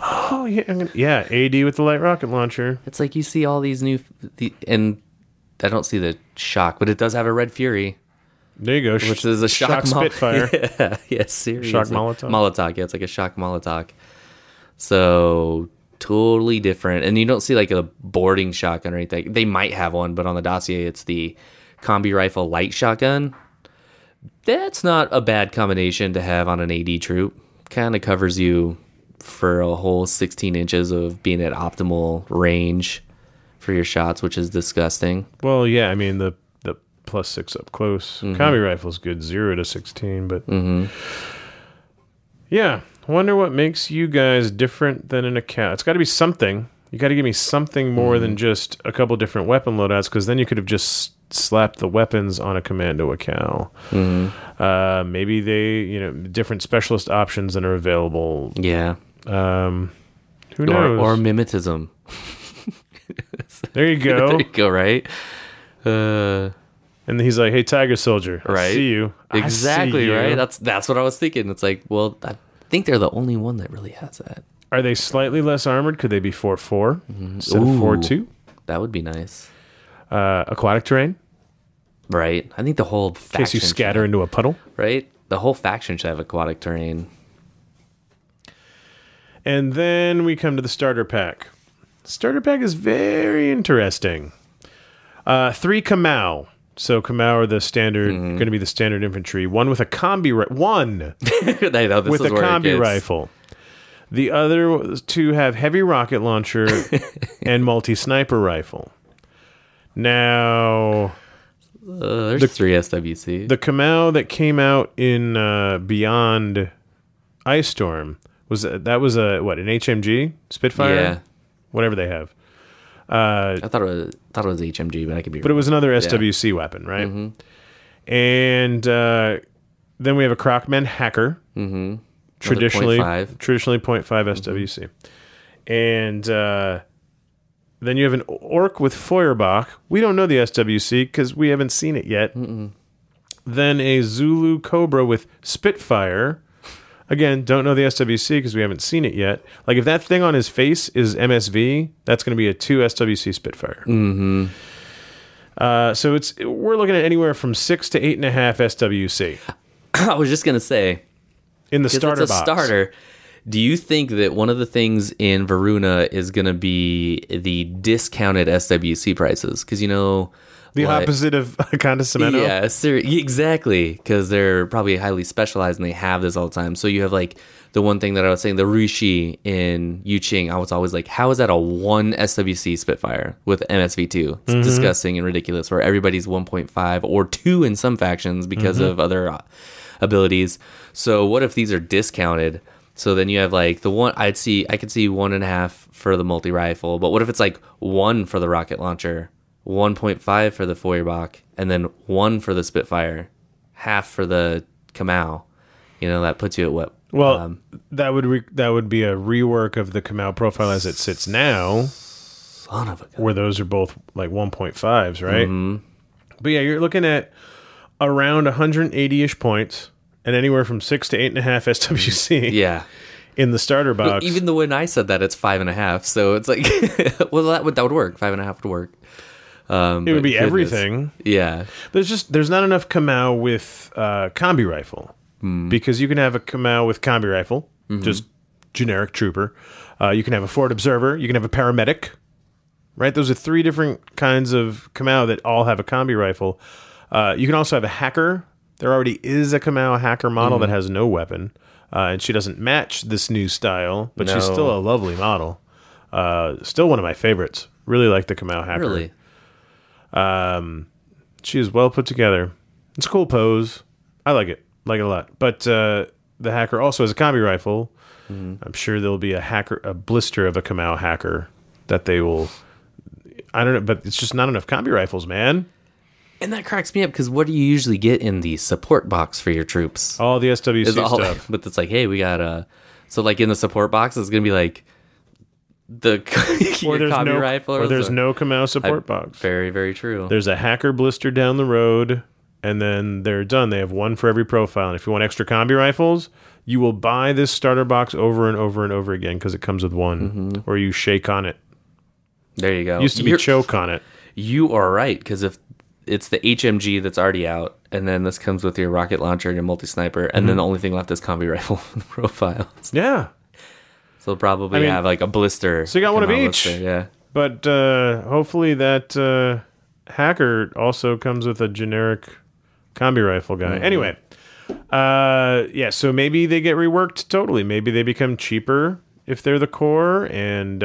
Oh, yeah. AD with the light rocket launcher. It's like you see all these new... and I don't see the shock, but it does have a Red Fury. There you go. Which is a shock Spitfire. Yeah, seriously. Shock Molotov. Molotov, yeah, it's like a shock Molotov. So... totally different. And you don't see like a boarding shotgun or anything. They might have one, but on the dossier it's the combi rifle light shotgun. That's not a bad combination to have on an AD troop. Kind of covers you for a whole 16 inches of being at optimal range for your shots, which is disgusting. Well, yeah, I mean the +6 up close. Combi rifle's good, 0 to 16, but yeah. Wonder what makes you guys different than an account. It's got to be something. You got to give me something more than just a couple different weapon loadouts, because then you could have just slapped the weapons on a commando account. Maybe they, different specialist options that are available. Yeah. Who knows? Or mimetism. There you go. There you go, right? And he's like, "Hey, Tiger Soldier, I Right. see you." Exactly, I see you. right? That's what I was thinking. It's like, well, I think they're the only one that really has that. Are they slightly less armored? Could they be 4-4 instead of 4-2? That would be nice. Aquatic terrain, Right? I think the whole in faction case you scatter into a puddle. right? The whole faction should have aquatic terrain. And then we come to the starter pack. Starter pack is very interesting. 3 Kamau. So Kamau are the standard, going to be the standard infantry. One with a combi one I know, this with is a where it combi gets- rifle. The other 2 have heavy rocket launcher and multi-sniper rifle. Now, there's 3 SWC. the Kamau that came out in Beyond Ice Storm was an HMG Spitfire? Yeah. Whatever they have. I thought it was HMG, but I could be But it wrong. was another SWC weapon, right? And then we have a Crocman Hacker. Traditionally 0.5 SWC. And then you have an Orc with Feuerbach. We don't know the SWC because we haven't seen it yet. Then a Zulu Cobra with Spitfire. Again, don't know the SWC because we haven't seen it yet. Like, if that thing on his face is MSV, that's going to be a 2 SWC Spitfire. So we're looking at anywhere from 6 to 8.5 SWC I was just gonna say, in the because starter it's a box. starter. Do you think that one of the things in Varuna is gonna be the discounted SWC prices? Because The opposite of Conda Cemento. Yeah, exactly. Because they're probably highly specialized and they have this all the time. So you have like the one thing that I was saying, the Rushi in Yuqing. I was always like, how is that a 1 SWC Spitfire with MSV2? It's disgusting and ridiculous. Where everybody's 1.5 or 2 in some factions because of other abilities. So what if these are discounted? So then you have like the one I could see 1.5 for the multi rifle, but what if it's like 1 for the rocket launcher? 1.5 for the Feuerbach, and then 1 for the Spitfire, half for the Kamau. That puts you at what? Well, that would be a rework of the Kamau profile as it sits now, Son of a gun. where those are both like 1.5s, right? But yeah, you're looking at around 180-ish points and anywhere from 6 to 8.5 SWC Yeah. in the starter box. Even the when I said that, it's 5.5. So it's like, well, that would work. 5.5 would work. it would be everything. Yeah. There's not enough Kamau with combi rifle because you can have a Kamau with combi rifle, just generic trooper. You can have a forward observer. You can have a paramedic. Right, those are 3 different kinds of Kamau that all have a combi rifle. You can also have a hacker. There already is a Kamau hacker model that has no weapon, and she doesn't match this new style, but she's No. still a lovely model. Still one of my favorites. Really like the Kamau hacker. Really? She is well put together. It's a cool pose. I like it. Like it a lot. But the hacker also has a combi rifle. I'm sure there'll be a blister of a Kamau hacker that they will. I don't know, but it's just not enough combi rifles, man. And that cracks me up because what do you usually get in the support box for your troops? All the SWC Is all- stuff. But it's like, hey, we got so like in the support box, it's gonna be like the Or there's combi no rifle, or there's no Kamau support box. Very, very true. There's a hacker blister down the road, and then they're done. They have 1 for every profile. And if you want extra combi rifles, you will buy this starter box over and over and over again because it comes with 1, or you shake on it. There you go. Used to be choke on it. You are right, because if it's the HMG that's already out, and then this comes with your rocket launcher and your multi-sniper, and then the only thing left is combi rifle profiles. Yeah. So they'll probably have like a blister. So you got one of Kamau each. blister, yeah. But hopefully that hacker also comes with a generic combi rifle guy. Anyway, so maybe they get reworked totally. Maybe they become cheaper if they're the core, and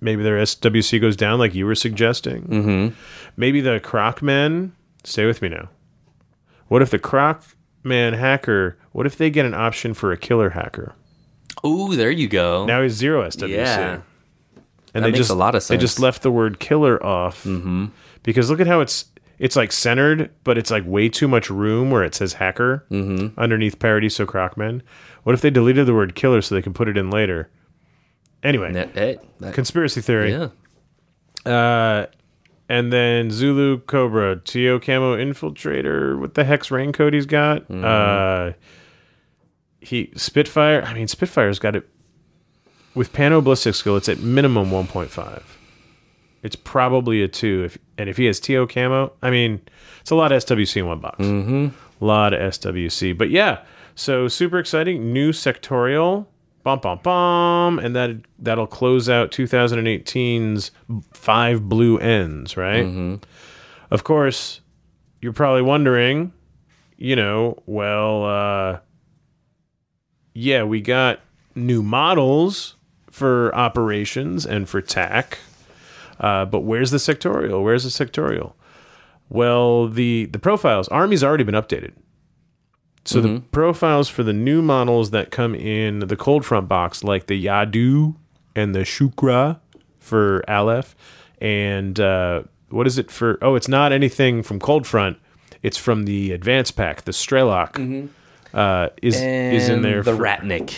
maybe their SWC goes down like you were suggesting. Mm-hmm. Maybe the Crocmen, stay with me now. What if the Crocman hacker, what if they get an option for a killer hacker? Ooh, there you go. Now he's 0 SWC. Yeah. And That makes a lot of They just sense. left the word killer off. Mm-hmm. Because look at how it's like centered, but it's like way too much room where it says hacker underneath Paradiso Crocman. What if they deleted the word killer so they can put it in later? Anyway, conspiracy theory. Yeah. And then Zulu Cobra, TO Camo Infiltrator with the Hex raincoat he's got. Spitfire's got it with Pano Ballistic Skill. It's at minimum 1.5. It's probably a 2. If he has TO Camo, I mean, it's a lot of SWC in one box. A lot of SWC. But yeah, so super exciting. New sectorial. Bum, bum, bum. And that'll close out 2018's 5 blue ends, right? Of course, you're probably wondering, yeah, we got new models for operations and for TAC. But where's the sectorial? Well, the profiles, Army's already been updated. So the profiles for the new models that come in the Cold Front box, like the Yadu and the Shukra for Aleph, and what is it for? Oh, it's not anything from Cold Front. It's from the Advanced Pack. The Strelok is in there. The Ratnik.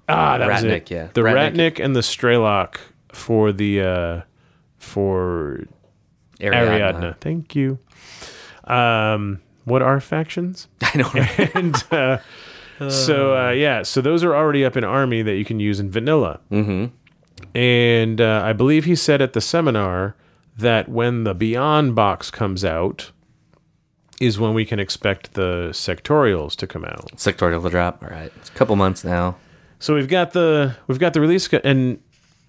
That was Ratnik, it. yeah. The Ratnik and the Strelok for the for Ariadna. Thank you. What are factions? I know. Right? And so those are already up in Army that you can use in vanilla. And I believe he said at the seminar that when the Beyond box comes out is when we can expect the sectorials to come out. Sectorial to drop. All right, it's a couple months now. So we've got the release and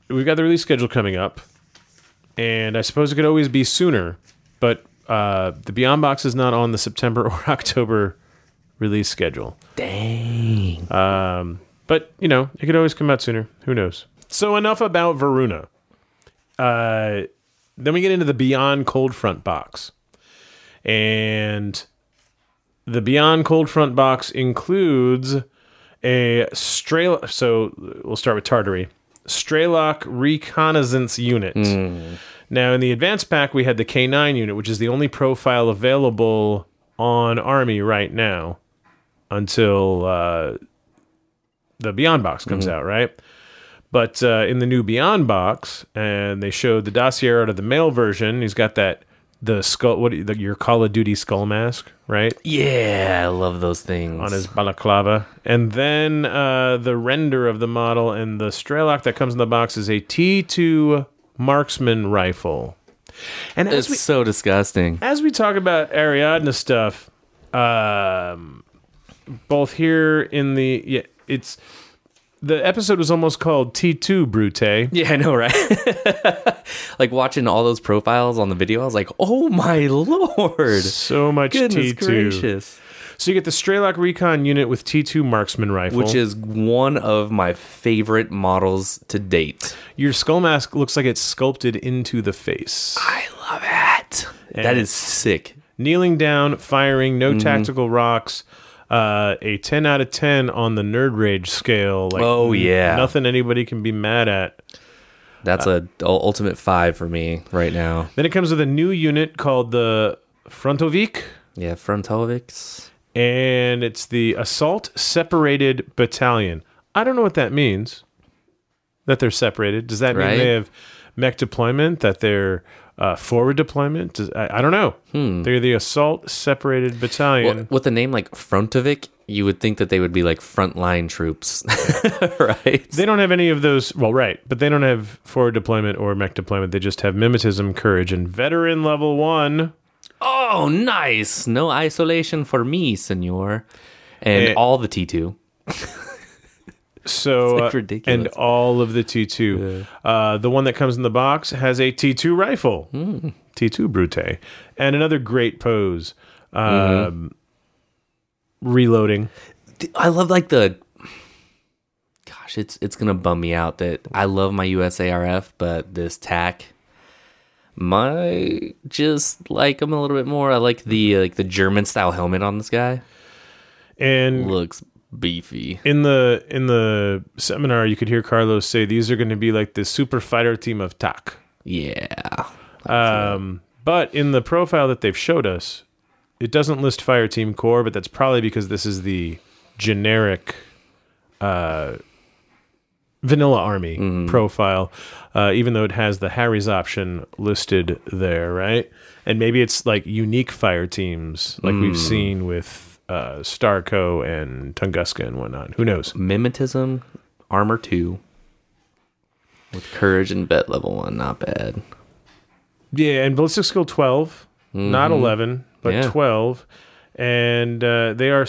we've got the release schedule coming up, and I suppose it could always be sooner, but the Beyond box is not on the September or October release schedule. Dang. But, it could always come out sooner. Who knows? So enough about Varuna. Then we get into the Beyond Cold Front box. And the Beyond Cold Front box includes a Strelok. So we'll start with Tartary. Strelok Reconnaissance Unit. Now, in the Advanced Pack, we had the K9 unit, which is the only profile available on Army right now until the Beyond box comes out, right? But in the new Beyond box, and they showed the dossier art of the male version, he's got the skull, your Call of Duty skull mask, right? Yeah, I love those things. On his balaclava. And then the render of the model and the Strelok that comes in the box is a T2 marksman rifle. And it's so disgusting. As we talk about Ariadna stuff, both here in the episode was almost called T2 Brute. Yeah, I know, right? Like watching all those profiles on the video, I was like, oh my lord. So much Goodness T2. Gracious. So you get the Strelok Recon unit with T2 marksman rifle. Which is one of my favorite models to date. Your skull mask looks like it's sculpted into the face. I love it. That is sick. Kneeling down, firing, no tactical rocks. A 10 out of 10 on the Nerd Rage scale. Like, oh, yeah. Nothing anybody can be mad at. That's a ultimate 5 for me right now. Then it comes with a new unit called the Frontovik. Yeah, Frontoviks. And it's the Assault Separated Battalion. I don't know what that means, that they're separated. Does that mean they have mech deployment, that they're forward deployment? I don't know. They're the Assault Separated Battalion. Well, with a name like Frontovic, you would think that they would be like frontline troops, right? They don't have any of those. Well, right. But they don't have forward deployment or mech deployment. They just have mimetism, courage, and veteran level 1. Oh, nice. No isolation for me, senor. And all the T2. So, it's like ridiculous. And all of the T2. Yeah. The one that comes in the box has a T2 rifle. T2 Brute. And another great pose. Reloading. I love like the... gosh, it's gonna bum me out that I love my USARF, but this TAC might just like him a little bit more. I like the German style helmet on this guy. And Looks beefy. in the seminar, you could hear Carlos say these are going to be like the super fighter team of TAC. Yeah. But in the profile that they've showed us, it doesn't list Fire Team Core, but that's probably because this is the generic vanilla army profile, even though it has the Harry's option listed there, right? And maybe it's like unique fire teams like we've seen with Starco and Tunguska and whatnot. Who knows? Mimetism, armor 2, with courage and vet level 1. Not bad. Yeah, and ballistic skill 12, not 11, but 12. And they are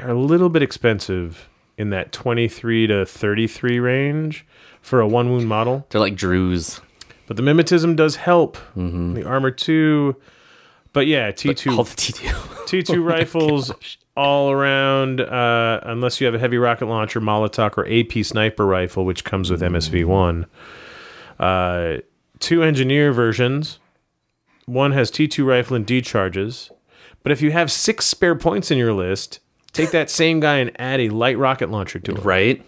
a little bit expensive in that 23 to 33 range for a 1-wound model. They're like Drews. But the mimetism does help. The armor 2. But yeah, T2. All the T2. T2 rifles all around, unless you have a heavy rocket launcher, Molotov, or AP sniper rifle, which comes with MSV1. 2 engineer versions. One has T2 rifle and D charges. But if you have 6 spare points in your list, take that same guy and add a light rocket launcher to it. Right.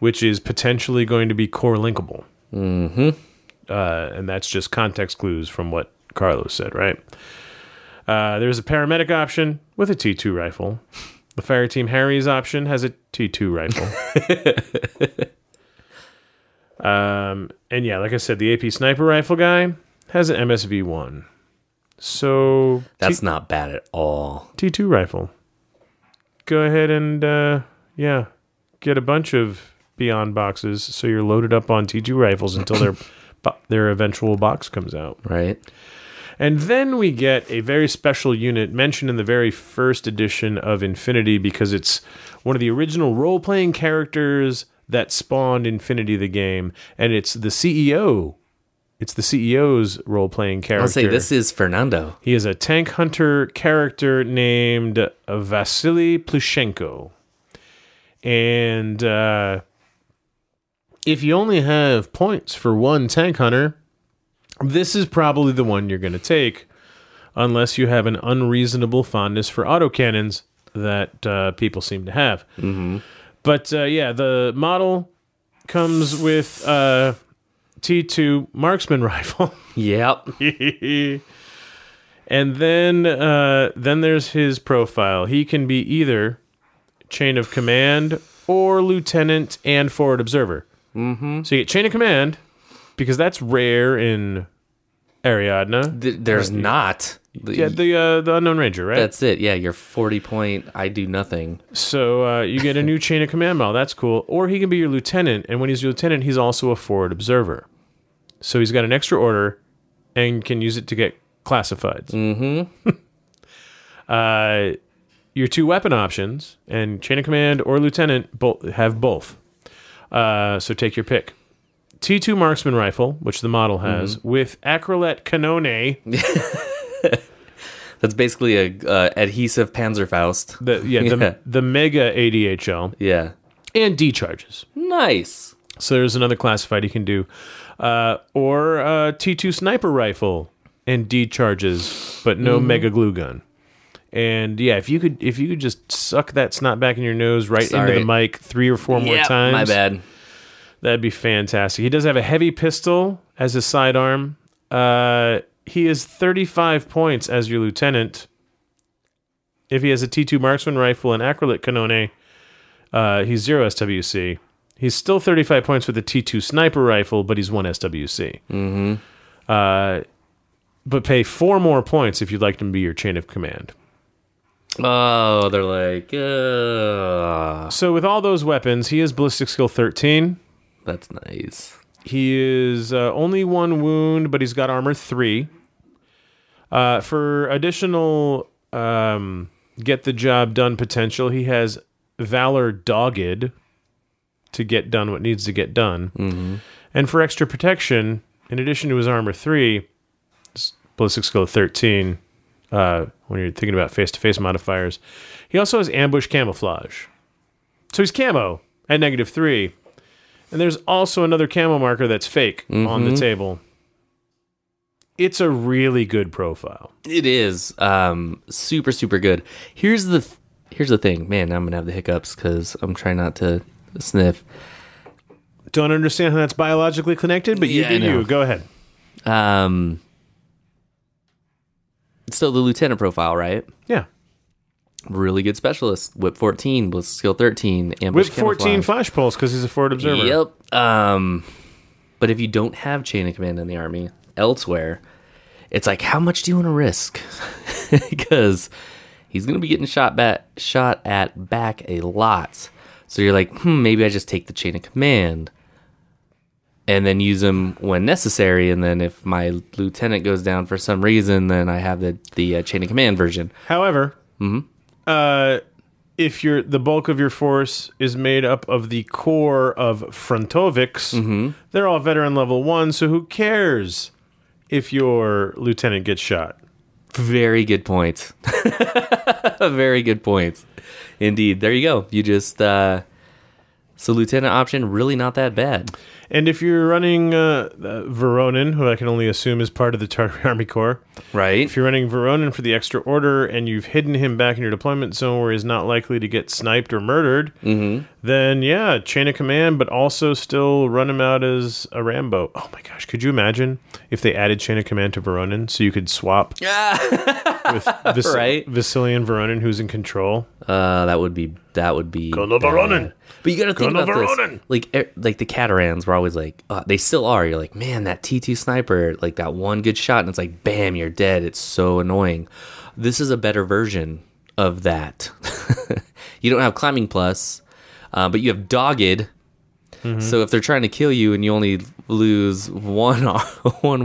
Which is potentially going to be core linkable. And that's just context clues from what Carlos said, right? There's a paramedic option with a T2 rifle. The Fire Team Harry's option has a T2 rifle. And yeah, like I said, the AP sniper rifle guy has an MSV1. So That's not bad at all. T2 rifle. Go ahead and get a bunch of Beyond boxes so you're loaded up on T2 rifles until their eventual box comes out. Right. And then we get a very special unit mentioned in the very first edition of Infinity because it's one of the original role-playing characters that spawned Infinity the game, and it's the CEO. It's the CEO's role-playing character. I'll say this is Fernando. He is a tank hunter character named Vasily Plushenko. And if you only have points for one tank hunter, this is probably the one you're going to take, unless you have an unreasonable fondness for autocannons that people seem to have. But the model comes with T2 marksman rifle. Yep. And then there's his profile. He can be either chain of command or lieutenant and forward observer. So you get chain of command, because that's rare in Ariadna. There's not. The Unknown Ranger, right? That's it. Yeah, your 40 point, I do nothing. So you get a new chain of command model. That's cool. Or he can be your lieutenant, and when he's your lieutenant, he's also a forward observer. So he's got an extra order and can use it to get classifieds. Your 2 weapon options, and chain of command or lieutenant have both. So take your pick. T2 marksman rifle, which the model has, with acrylet canone. That's basically a adhesive Panzerfaust. The mega ADHL. Yeah. And D charges. Nice. So there's another classified you can do. Or T2 sniper rifle and D charges, but no mega glue gun. And yeah, if you could just suck that snot back in your nose into the mic 3 or 4 more times. My bad. That'd be fantastic. He does have a heavy pistol as his sidearm. He is 35 points as your lieutenant. If he has a T2 marksman rifle and acrylic canone, he's 0 SWC. He's still 35 points with a T2 sniper rifle, but he's 1 SWC. But pay 4 more points if you'd like him to be your chain of command. Oh, they're like... So with all those weapons, he is ballistic skill 13. That's nice. He is only 1 wound, but he's got armor 3. For additional get the job done potential, he has Valor Dogged to get done what needs to get done. And for extra protection, in addition to his armor 3, ballistic skill 13, when you're thinking about face-to-face modifiers, he also has ambush camouflage. So he's camo at -3. And there's also another camo marker that's fake on the table. It's a really good profile. It is super, super good. Here's the thing. Man, I'm going to have the hiccups because I'm trying not to sniff. Don't understand how that's biologically connected, but Yeah, I you do know. you. Go ahead. So the lieutenant profile, right? Yeah. Really good specialist. Whip 14, Ballistic Skill 13, Whip Ambush 14 Camouflage. flash pulse because he's a forward observer. Yep. But if you don't have chain of command in the army elsewhere, it's like, how much do you want to risk? Because he's going to be getting shot at back a lot. So you're like, maybe I just take the chain of command and then use them when necessary. And then if my lieutenant goes down for some reason, then I have the chain of command version. However, if the bulk of your force is made up of the core of Frontovics, they're all veteran level 1, so who cares if your lieutenant gets shot? Very good point. Very good point. Indeed. There you go. You just... So lieutenant option, really not that bad. And if you're running Veronin, who I can only assume is part of the Tartary Army Corps, Right. if you're running Veronin for the extra order and you've hidden him back in your deployment zone where he's not likely to get sniped or murdered, then yeah, chain of command, but also still run him out as a Rambo. Oh my gosh, could you imagine if they added chain of command to Veronin so you could swap with Right. Vasilian Veronin who's in control? That would be Colonel Veronin. But you got to think Colonel about Veronin. this. Like the Catarans were always like, they still are. You're like, man, that T2 sniper, like that one good shot, and it's like, bam, you're dead. It's so annoying. This is a better version of that. You don't have climbing plus, but you have dogged. So if they're trying to kill you and you only lose one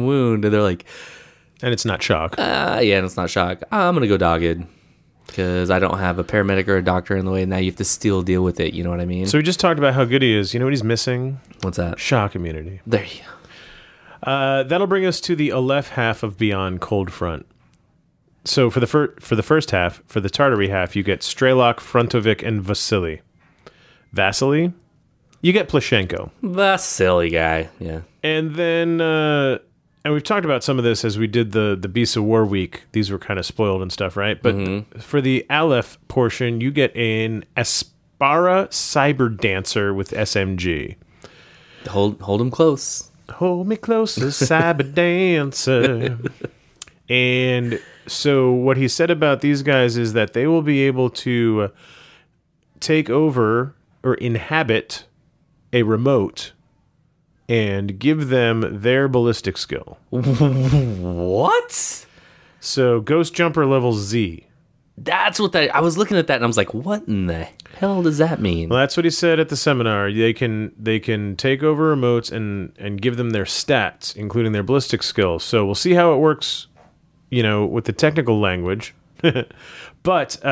wound, and they're like, And it's not shock. yeah, and it's not shock. I'm gonna go dogged. Because I don't have a paramedic or a doctor in the way, and now you have to still deal with it. You know what I mean? So we just talked about how good he is. You know what he's missing? What's that? Shock immunity. There you go. That'll bring us to the Aleph half of Beyond Cold Front. So for the first half, for the Tartary half, you get Strelok, Frontovic, and Vasily. Vasily, you get Plashenko. The silly guy. Yeah. And then, and we've talked about some of this as we did the Beasts of War week. These were kind of spoiled and stuff, right? But for the Aleph portion, you get an Aspara Cyber Dancer with SMG. Hold him close. Hold me closer, Cyber Dancer. And so what he said about these guys is that they will be able to take over or inhabit a remote and give them their ballistic skill. What? So Ghost Jumper level Z. That's what I was looking at that and I was like, what in the hell does that mean? Well, that's what he said at the seminar. They can take over remotes and give them their stats, including their ballistic skill. So we'll see how it works, with the technical language. But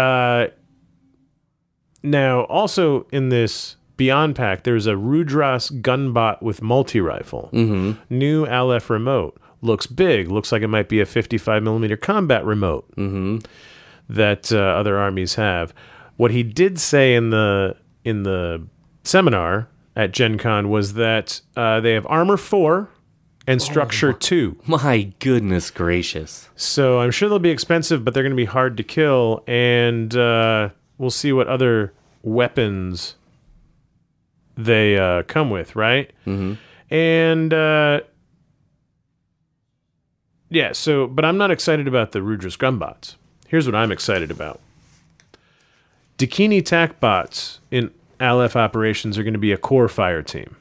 now also in this Beyond pack, there's a Rudras gunbot with multi-rifle. New Aleph remote. Looks big. Looks like it might be a 55mm combat remote that other armies have. What he did say in the seminar at Gen Con was that they have armor 4 and structure 2. My goodness gracious. So I'm sure they'll be expensive, but they're going to be hard to kill. And we'll see what other weapons they come with, right? And yeah, but I'm not excited about the Rudras gunbots. Here's what I'm excited about. Dakini TAC bots in Aleph operations are going to be a core fire team.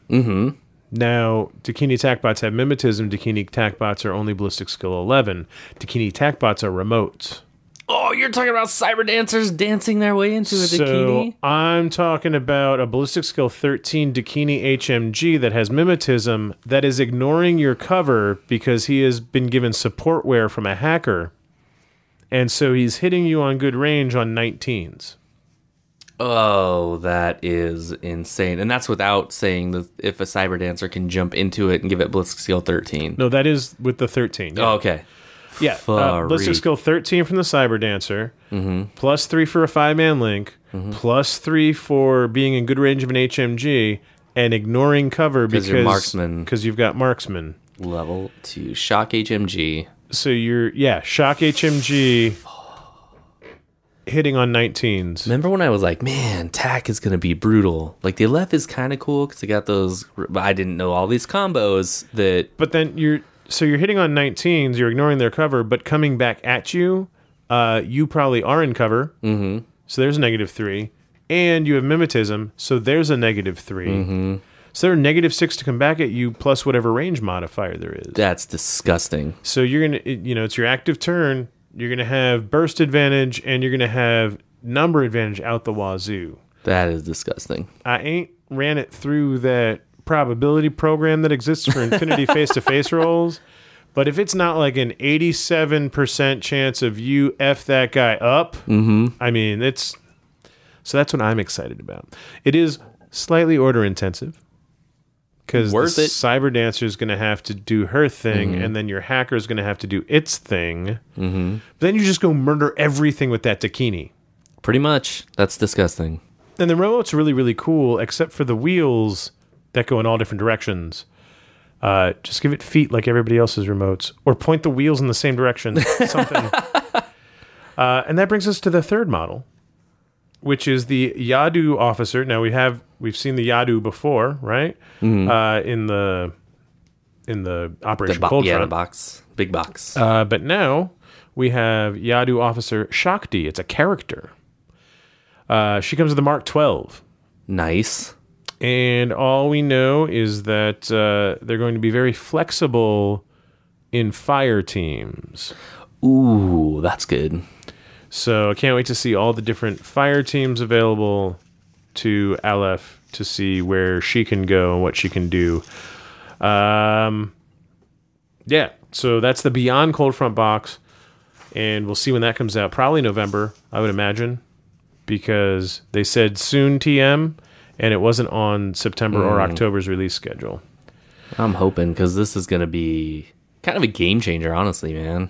Now, Dakini TAC bots have mimetism. Dakini TAC bots are only ballistic skill 11. Dakini TAC bots are remotes. Oh, you're talking about cyber dancers dancing their way into a Dakini? So I'm talking about a ballistic skill 13 Dakini HMG that has mimetism that is ignoring your cover because he has been given support wear from a hacker. And so he's hitting you on good range on 19s. Oh, that is insane. And that's without saying that if a cyber dancer can jump into it and give it ballistic skill 13. No, that is with the 13. Yeah. Oh, okay. Yeah, ballistic skill 13 from the Cyber Dancer, plus 3 for a 5-man link, plus 3 for being in good range of an HMG, and ignoring cover because you're marksman. Because you've got marksman. Level 2 shock HMG. So shock HMG hitting on 19s. Remember when I was like, man, TAC is going to be brutal. Like, the left is kind of cool because they got those, but I didn't know all these combos that... But then you're hitting on 19s, you're ignoring their cover, but coming back at you, you probably are in cover. Mm-hmm. So there's a -3. And you have mimetism, so there's a -3. Mm-hmm. So they're -6 to come back at you, plus whatever range modifier there is. That's disgusting. So you're going to, it's your active turn. You're going to have burst advantage, and you're going to have number advantage out the wazoo. That is disgusting. I ain't ran it through that probability program that exists for Infinity face-to-face rolls, but if it's not like an 87% chance of you F that guy up, I mean, so that's what I'm excited about. It is slightly order intensive. Because the cyber dancer is going to have to do her thing, and then your hacker is going to have to do its thing. But then you just go murder everything with that Dakini. Pretty much. That's disgusting. And the remote's really, really cool, except for the wheels that go in all different directions. Just give it feet like everybody else's remotes, or point the wheels in the same direction. Something. And that brings us to the third model, which is the Yadu officer. Now we've seen the Yadu before, right? In the Operation Cold Front. Yeah, the box, big box. But now we have Yadu officer Shakti. It's a character. She comes with the Mark 12. Nice. And all we know is that they're going to be very flexible in fire teams. Ooh, that's good. So I can't wait to see all the different fire teams available to Aleph to see where she can go and what she can do. Yeah, so that's the Beyond Cold Front box, and we'll see when that comes out. Probably November, I would imagine, because they said soon TM, and it wasn't on September or October's release schedule. I'm hoping, because this is going to be kind of a game changer, honestly, man.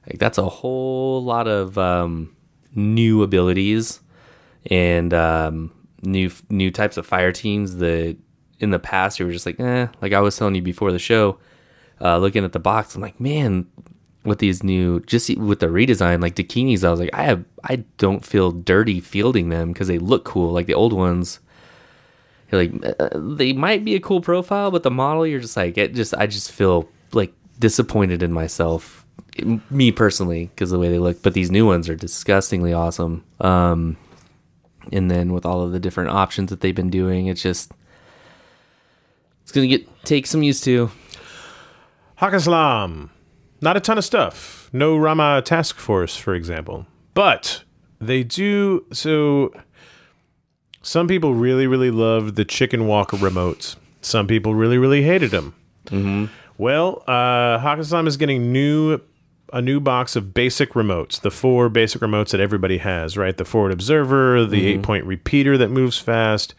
Like, that's a whole lot of new abilities and new types of fire teams that in the past you were just like, like I was telling you before the show, looking at the box, I'm like, man, with these new, just with the redesign, like Dakinis, I was like, I don't feel dirty fielding them because they look cool. Like the old ones, you're like, they might be a cool profile, but the model, you're just like, I just feel like disappointed in myself. Me personally, because of the way they look, but these new ones are disgustingly awesome. And then with all of the different options that they've been doing, it's gonna take some used to. Hakaslam, not a ton of stuff. No Rama Task Force, for example, but they do. So some people really, really loved the Chicken Walker remotes. Some people really, really hated them. Well, Hakaslam is getting a new box of basic remotes, the 4 basic remotes that everybody has, right? The forward observer, the 8-point repeater that moves fast,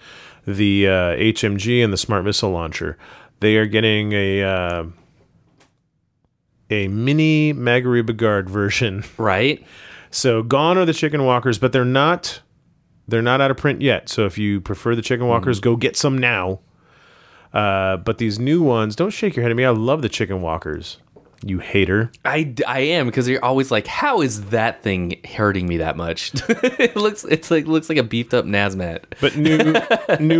the HMG, and the smart missile launcher. They are getting a mini Magariba Guard version. Right. So gone are the Chicken Walkers, but they're not out of print yet. So if you prefer the Chicken Walkers, go get some now. But these new ones, don't shake your head at me. I love the Chicken Walkers. You hater. I am, because you're always like, how is that thing hurting me that much? It looks like a beefed up Nazmat. But new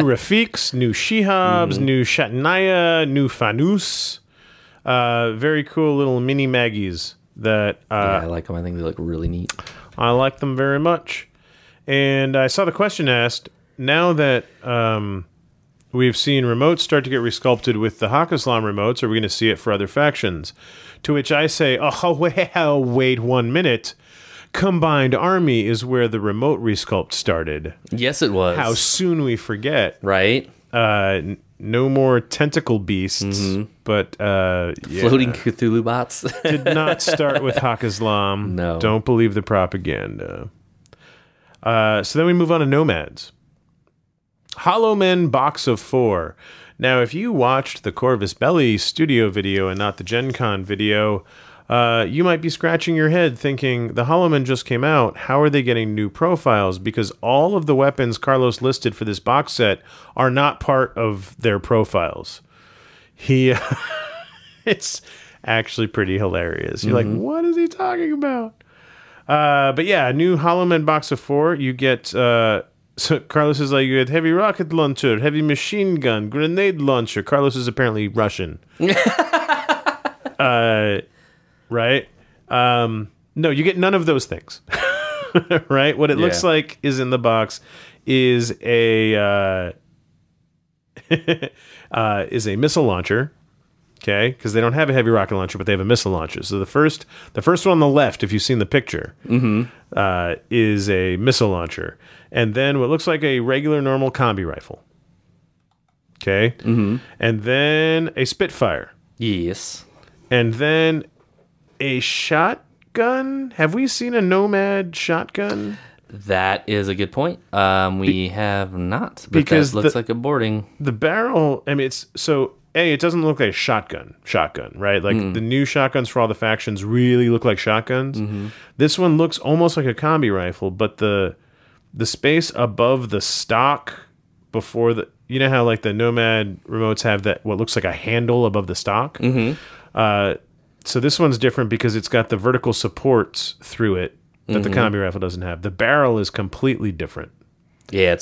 Rafiqs, new Shihabs, new Shatnaya, new Fanus. Very cool little mini Maggies that I like them. I think they look really neat. I like them very much. And I saw the question asked, now that we've seen remotes start to get resculpted with the Hakaslam remotes, are we going to see it for other factions? To which I say, oh, wait 1 minute. Combined Army is where the remote resculpt started. Yes, it was. How soon we forget. Right? No more tentacle beasts, but floating Cthulhu bots. Did not start with Hakaslam. No. Don't believe the propaganda. So then we move on to Nomads. Hollow Men box of 4. Now, if you watched the Corvus Belli studio video and not the Gen Con video, You might be scratching your head thinking, the Hollow-Men just came out. How are they getting new profiles? Because all of the weapons Carlos listed for this box set are not part of their profiles. It's actually pretty hilarious. You're like, what is he talking about? But yeah, new Hollow-Men box of 4. You get, so Carlos is like, you get heavy rocket launcher, heavy machine gun, grenade launcher. Carlos is apparently Russian. Right? No, you get none of those things. Right? What it looks like is in the box is a missile launcher. Okay, because they don't have a heavy rocket launcher, but they have a missile launcher. So the first one on the left, if you've seen the picture, is a missile launcher, and then what looks like a regular, normal combi rifle. Okay, and then a Spitfire. Yes, and then a shotgun. Have we seen a Nomad shotgun? That is a good point. We have not, but because that looks like a boarding. The barrel. I mean, it's so. It doesn't look like a shotgun, right? Like the new shotguns for all the factions really look like shotguns. This one looks almost like a combi rifle, but the space above the stock before the, you know how like the Nomad remotes have that what looks like a handle above the stock. So this one's different because it's got the vertical supports through it that the combi rifle doesn't have. The barrel is completely different. Yeah,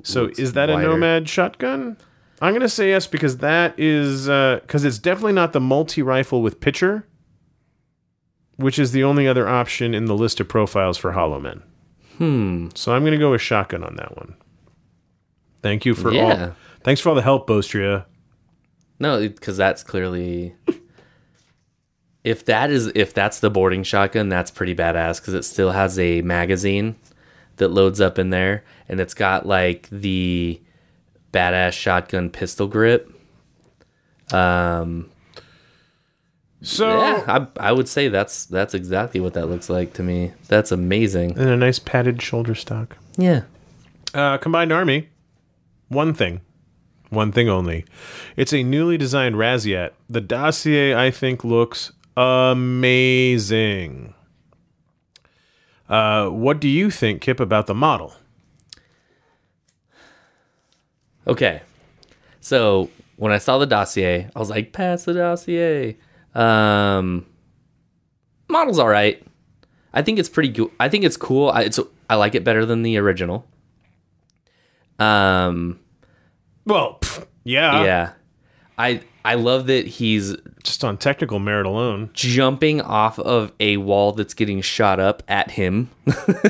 so is that wider. A Nomad shotgun? I'm going to say yes because that is... Because it's definitely not the multi-rifle with pitcher, which is the only other option in the list of profiles for Hollow-Men. So I'm going to go with shotgun on that one. Thank you for all... Thanks for all the help, Bostria. No, because that's clearly... If that's the boarding shotgun, that's pretty badass because it still has a magazine that loads up in there, and it's got like the... badass shotgun pistol grip. I would say that's exactly what that looks like to me. That's amazing. And a nice padded shoulder stock. Yeah. Combined Army. One thing only. It's a newly designed Raziat. The dossier, I think, looks amazing. What do you think, Kip, about the model? Okay, so when I saw the dossier, I was like, pass the dossier. Model's all right. I think it's pretty good. I think it's cool. I like it better than the original. Yeah. I love that he's just on technical merit alone jumping off of a wall that's getting shot up at him,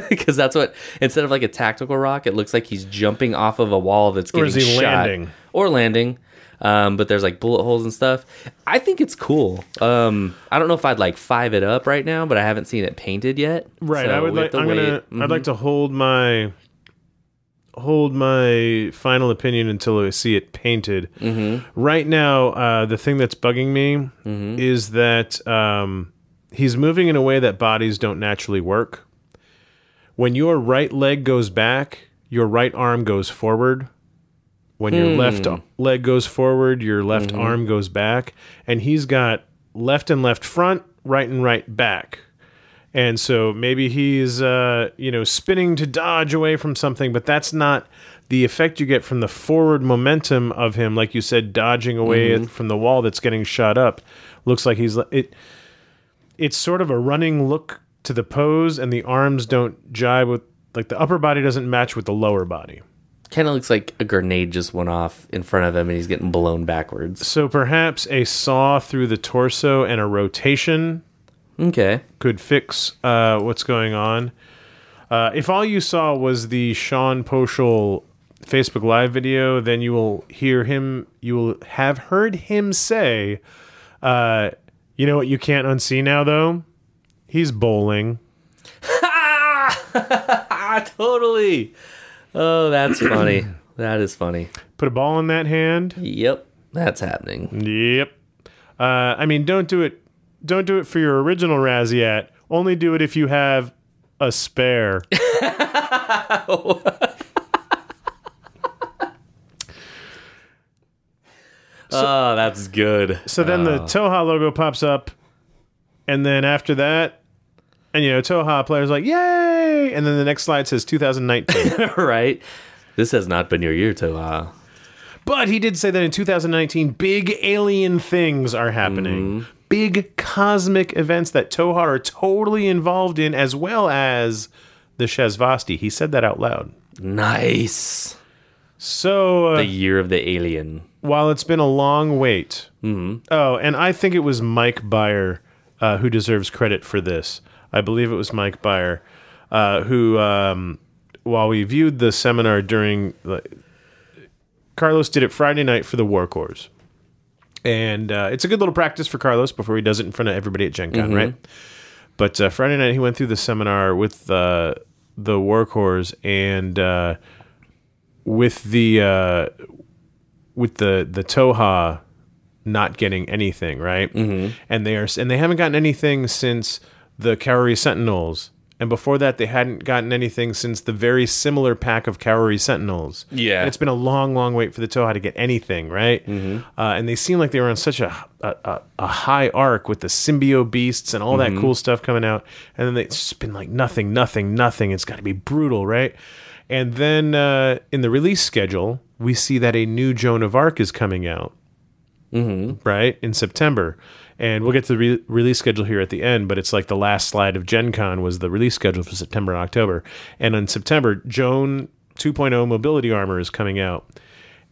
because that's what, instead of like a tactical rock, it looks like he's jumping off of a wall that's getting shot. Or is he landing? Or landing. But there's like bullet holes and stuff. I think it's cool. I don't know if I'd like 5 it up right now, but I haven't seen it painted yet. Right. So I'd like to hold my final opinion until I see it painted. Right now, the thing that's bugging me is that he's moving in a way that bodies don't naturally work. When your right leg goes back, your right arm goes forward. When your left leg goes forward, your left arm goes back. And he's got left and left front, right and right back. And so maybe he's, spinning to dodge away from something, but that's not the effect you get from the forward momentum of him. Like you said, dodging away from the wall that's getting shot up. Looks like it's sort of a running look to the pose, and the arms don't jibe with, like the upper body doesn't match with the lower body. Kind of looks like a grenade just went off in front of him and he's getting blown backwards. So perhaps a saw through the torso and a rotation... Okay. Could fix what's going on. If all you saw was the Sean Poschel Facebook Live video, then you will have heard him say, you know what you can't unsee now, though? He's bowling. Totally. Oh, that's funny. That is funny. Put a ball in that hand. Yep. That's happening. Yep. Don't do it. Don't do it for your original Raziat. Only do it if you have a spare. Oh, that's good. So then the Toha logo pops up, And then after that, and Toha players like, yay! And then the next slide says 2019. Right? This has not been your year, Toha. But he did say that in 2019, big alien things are happening. Big cosmic events that Toha are totally involved in, as well as the Shazvasti. He said that out loud. Nice. So the year of the alien. While it's been a long wait. Oh, and I think it was Mike Byer who deserves credit for this. I believe it was Mike Byer who, while we viewed the seminar during... Carlos did it Friday night for the War Corps. And it's a good little practice for Carlos before he does it in front of everybody at Gen Con, right? But Friday night he went through the seminar with the War Corps and with the Toha not getting anything, right? And they haven't gotten anything since the Kaori Sentinels. And before that, they hadn't gotten anything since the very similar pack of Kaori Sentinels. Yeah. And it's been a long, long wait for the Toha to get anything, right? And they seem like they were on such a high arc with the symbiote beasts and all that cool stuff coming out. And then it's just been like nothing. It's got to be brutal, right? And then in the release schedule, we see that a new Joan of Arc is coming out, right, in September. And we'll get to the release schedule here at the end, but it's like the last slide of Gen Con was the release schedule for September and October. And in September, Joan 2.0 Mobility Armor is coming out.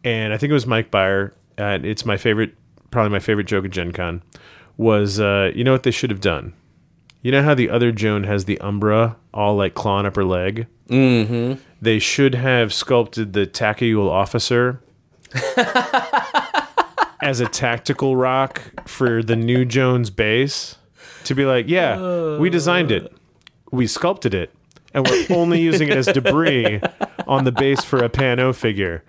And I think it was Mike Byer. It's my favorite, probably my favorite joke at Gen Con, was, you know what they should have done? You know how the other Joan has the Umbra all like clawing up her leg? They should have sculpted the Takayul officer as a tactical rock for the new Jones base to be like, yeah, we designed it, we sculpted it, and we're only using it as debris on the base for a Pano figure.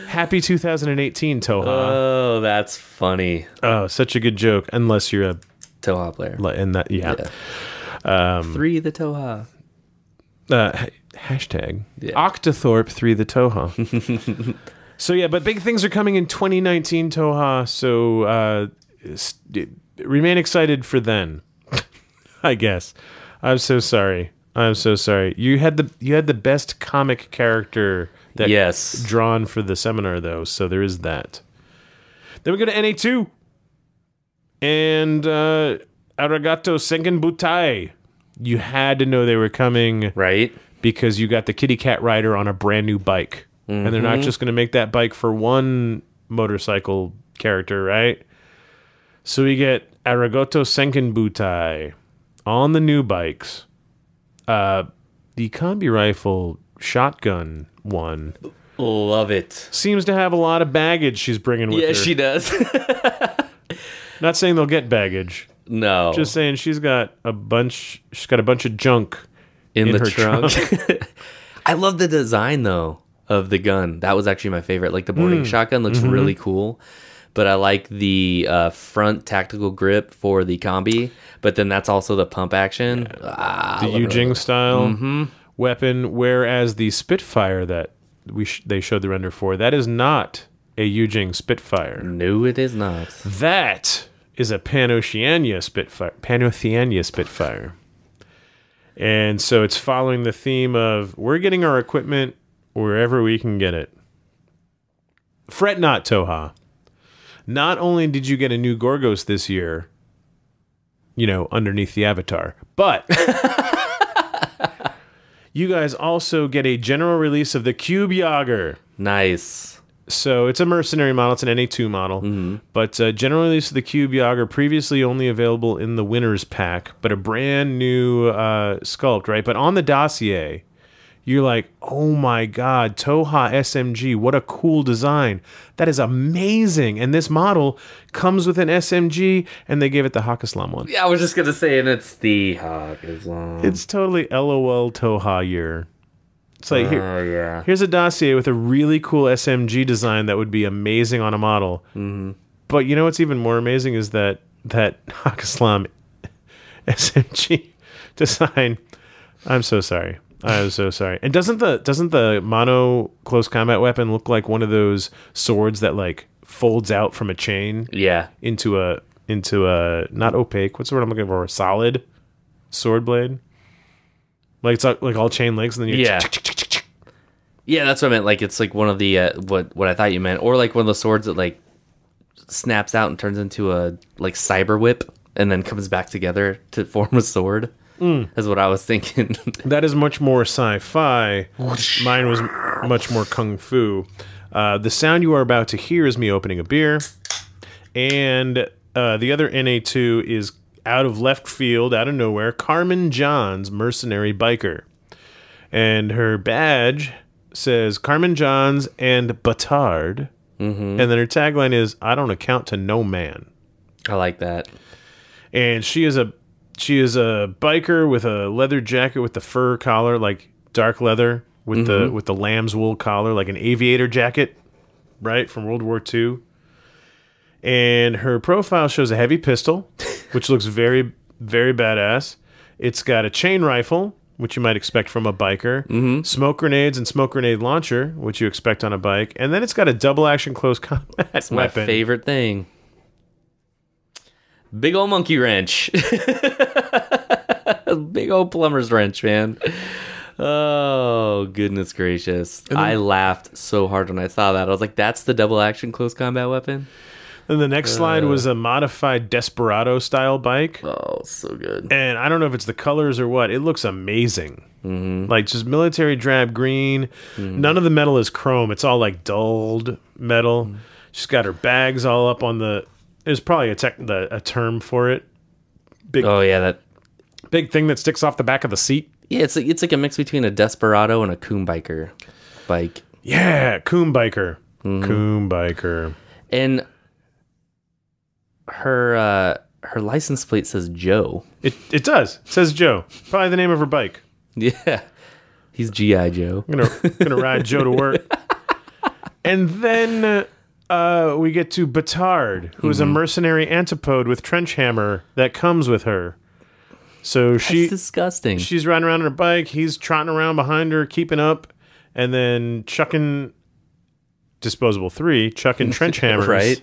Happy 2018, Toha. Oh, that's funny. Oh, such a good joke. Unless you're a Toha player. And that, yeah. Free the Toha. Hashtag Octothorpe 3 the Toha. So yeah, but big things are coming in 2019, Toha. So remain excited for then. I guess. I'm so sorry. You had the best comic character that drawn for the seminar though. So there is that. Then we go to NA2 and Arigato Sengen Butai. You had to know they were coming, right? Because you got the kitty cat rider on a brand new bike. And they're not just going to make that bike for one motorcycle character, right? So we get Arigato Senken Butai on the new bikes. The combi rifle shotgun one. Love it. Seems to have a lot of baggage she's bringing with her. Yeah, she does. Not saying they'll get baggage. No. Just saying she's got a bunch of junk in her trunk. I love the design, though, of the gun. That was actually my favorite. Like the boarding shotgun looks really cool, but I like the front tactical grip for the combi, but then that's also the pump action. The Yujing style weapon, whereas the Spitfire that they showed the render for, that is not a Yujing Spitfire. No, it is not. That is a Pan-Oceania Spitfire. And so it's following the theme of we're getting our equipment wherever we can get it. Fret not, Toha. Not only did you get a new Gorgos this year, underneath the avatar, but you guys also get a general release of the Cube Yager. Nice. So it's a mercenary model. It's an NA2 model. But general release of the Cube Yager, previously only available in the winner's pack, but a brand new sculpt, right? But on the dossier, you're like, oh my God, Toha SMG, what a cool design. That is amazing. And this model comes with an SMG, and they gave it the Hakislam one. Yeah, I was just going to say, and it's the Hakislam. It's totally LOL Toha year. It's like, here's a dossier with a really cool SMG design that would be amazing on a model. But you know what's even more amazing is that Hakislam SMG design. I'm so sorry. And doesn't the mono close combat weapon look like one of those swords that like folds out from a chain? Yeah. Into into a not opaque. What's the word I'm looking for? A solid sword blade. Like it's like all chain links, and then you Yeah, that's what I meant. Like it's like one of the what I thought you meant, or like one of the swords that like snaps out and turns into a like cyber whip, and then comes back together to form a sword. That's what I was thinking. That is much more sci-fi. Mine was much more kung fu. The sound you are about to hear is me opening a beer, and the other NA2 is out of left field, out of nowhere, Carmen Johns, mercenary biker. And her badge says Carmen Johns and Batard. And then her tagline is, I don't account to no man. I like that. And she is a biker with a leather jacket with the fur collar, like dark leather with the lamb's wool collar, like an aviator jacket, right, from World War II. And her profile shows a heavy pistol, which looks very, very badass. It's got a chain rifle, which you might expect from a biker, smoke grenades and smoke grenade launcher, which you expect on a bike, and then it's got a double action close combat That's weapon. my favorite thing. Big old monkey wrench. Big old plumber's wrench, man. Oh, goodness gracious. I laughed so hard when I saw that. I was like, that's the double action close combat weapon? And the next slide was a modified Desperado style bike. Oh, so good. And I don't know if it's the colors or what. It looks amazing. Like just military drab green. None of the metal is chrome. It's all like dulled metal. She's got her bags all up on the... There's probably a term for it. Big, that big thing that sticks off the back of the seat. Yeah, it's like a mix between a Desperado and a Coon biker bike. Yeah, Coon biker. Coon biker. And her license plate says Joe. It does. It says Joe. Probably the name of her bike. Yeah. He's G.I. Joe. I'm gonna ride Joe to work. And then we get to Batard, who is a mercenary antipode with trench hammer that comes with her. So That's disgusting. She's riding around on her bike. He's trotting around behind her, keeping up, and then chucking disposable 3, chucking trench hammers. Right.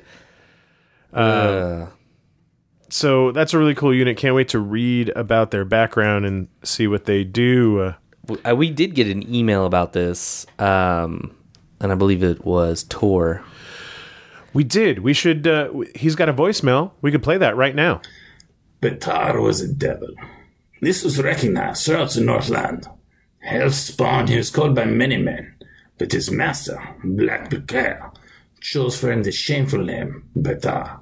So that's a really cool unit. Can't wait to read about their background and see what they do. We did get an email about this, and I believe it was Tor. We did. We should. He's got a voicemail. We could play that right now. Batard was a devil. This was recognized throughout the Northland. Hell's spawn, he was called by many men, but his master, Black Leclerc, chose for him the shameful name Batard.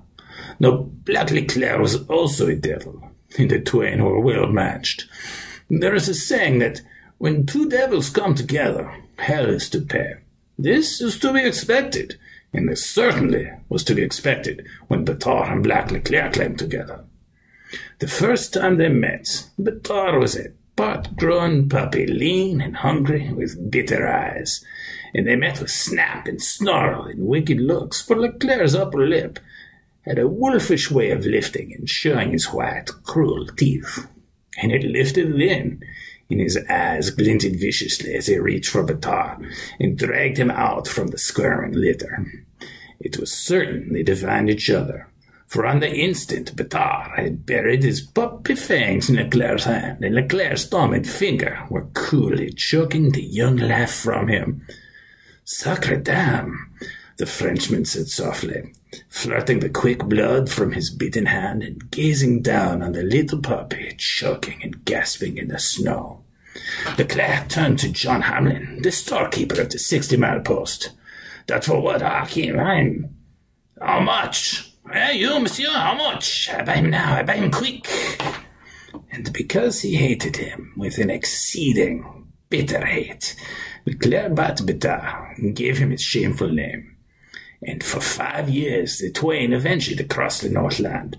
Now, Black Leclerc was also a devil, and the twain were well matched. There is a saying that when two devils come together, hell is to pay. This is to be expected, and this certainly was to be expected when Batard and Black Leclerc came together. The first time they met, Batard was a part-grown puppy, lean and hungry, with bitter eyes, and they met with snap and snarl and wicked looks, for Leclerc's upper lip had a wolfish way of lifting and showing his white, cruel teeth, and it lifted then, and his eyes glinted viciously as he reached for Batard and dragged him out from the squirming litter. It was certain they divined each other, for on the instant Batard had buried his puppy fangs in Leclerc's hand, and Leclerc's thumb and finger were coolly choking the young life from him. "Sacre dame," the Frenchman said softly, flirting the quick blood from his bitten hand and gazing down on the little puppy choking and gasping in the snow. Leclerc turned to John Hamlin, the storekeeper of the 60-mile post. "That for what, Hakim? How much? You, monsieur, how much? I buy him now, I buy him quick." And because he hated him with an exceeding bitter hate, Leclerc bought Batard and gave him his shameful name. And for 5 years the twain adventured across the Northland,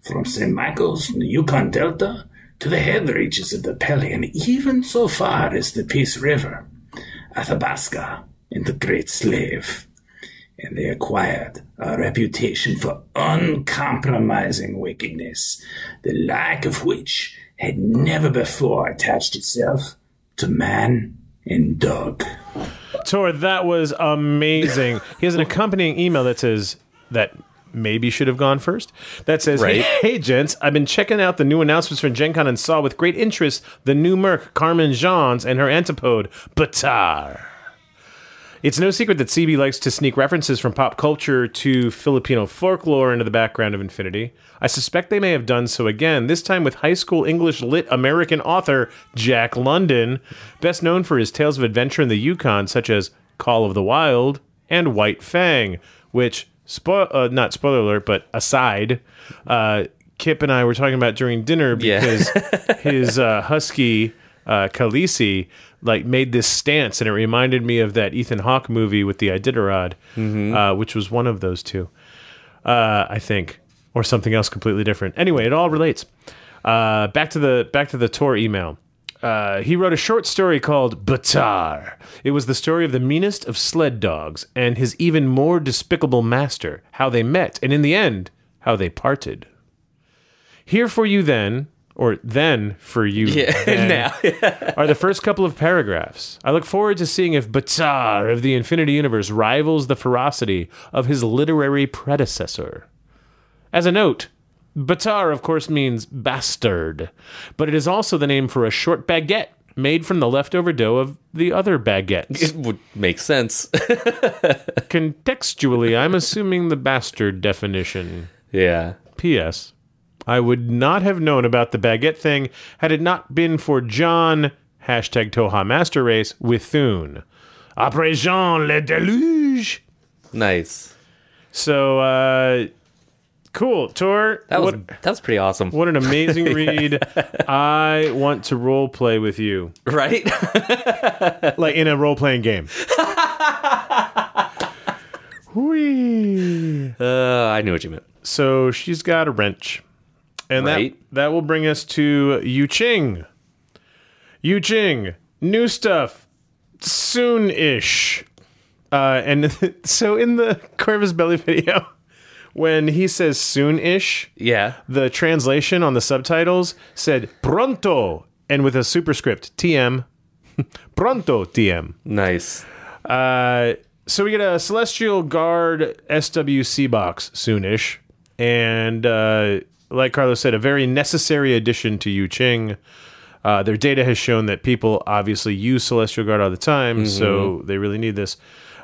from St. Michael's in the Yukon Delta to the head reaches of the Pelly, and even so far as the Peace River, Athabasca, and the Great Slave. And they acquired a reputation for uncompromising wickedness, the like of which had never before attached itself to man and dog. Tor, that was amazing. He has an accompanying email that says that maybe should have gone first. That says, Right. hey, gents, I've been checking out the new announcements from Gen Con and saw with great interest the new Merc, Carmen Jeans, and her antipode, Batar. It's no secret that CB likes to sneak references from pop culture to Filipino folklore into the background of Infinity. I suspect they may have done so again, this time with high school English lit American author Jack London, best known for his tales of adventure in the Yukon, such as Call of the Wild and White Fang, which, not spoiler alert, but aside, Kip and I were talking about during dinner because his husky, Khaleesi, made this stance, and it reminded me of that Ethan Hawke movie with the Iditarod, which was one of those two, I think, or something else completely different. Anyway, it all relates. Back to the Tor email. He wrote a short story called Batar. It was the story of the meanest of sled dogs and his even more despicable master, how they met, and in the end, how they parted. Here for you then, or then for you then, are the first couple of paragraphs. I look forward to seeing if Batar of the Infinity Universe rivals the ferocity of his literary predecessor. As a note, Batar, of course, means bastard, but it is also the name for a short baguette made from the leftover dough of the other baguettes. It would make sense. Contextually, I'm assuming the bastard definition. Yeah. P.S. I would not have known about the baguette thing had it not been for John, #Toha Master Race, Withune. Après Jean le déluge. Nice. So, cool. Tor, That was pretty awesome. what an amazing read. I want to role play with you. Right? Like in a role-playing game. Whee. I knew what you meant. So she's got a wrench. And Right. that will bring us to Yu Ching. Yu Ching, new stuff, soon-ish. And so in the Corvus Belli video, when he says soon-ish, Yeah. the translation on the subtitles said pronto, and with a superscript, TM, pronto, TM. Nice. So we get a Celestial Guard SWC box soonish, and like Carlos said, a very necessary addition to Yu Ching. Their data has shown that people obviously use Celestial Guard all the time, so they really need this.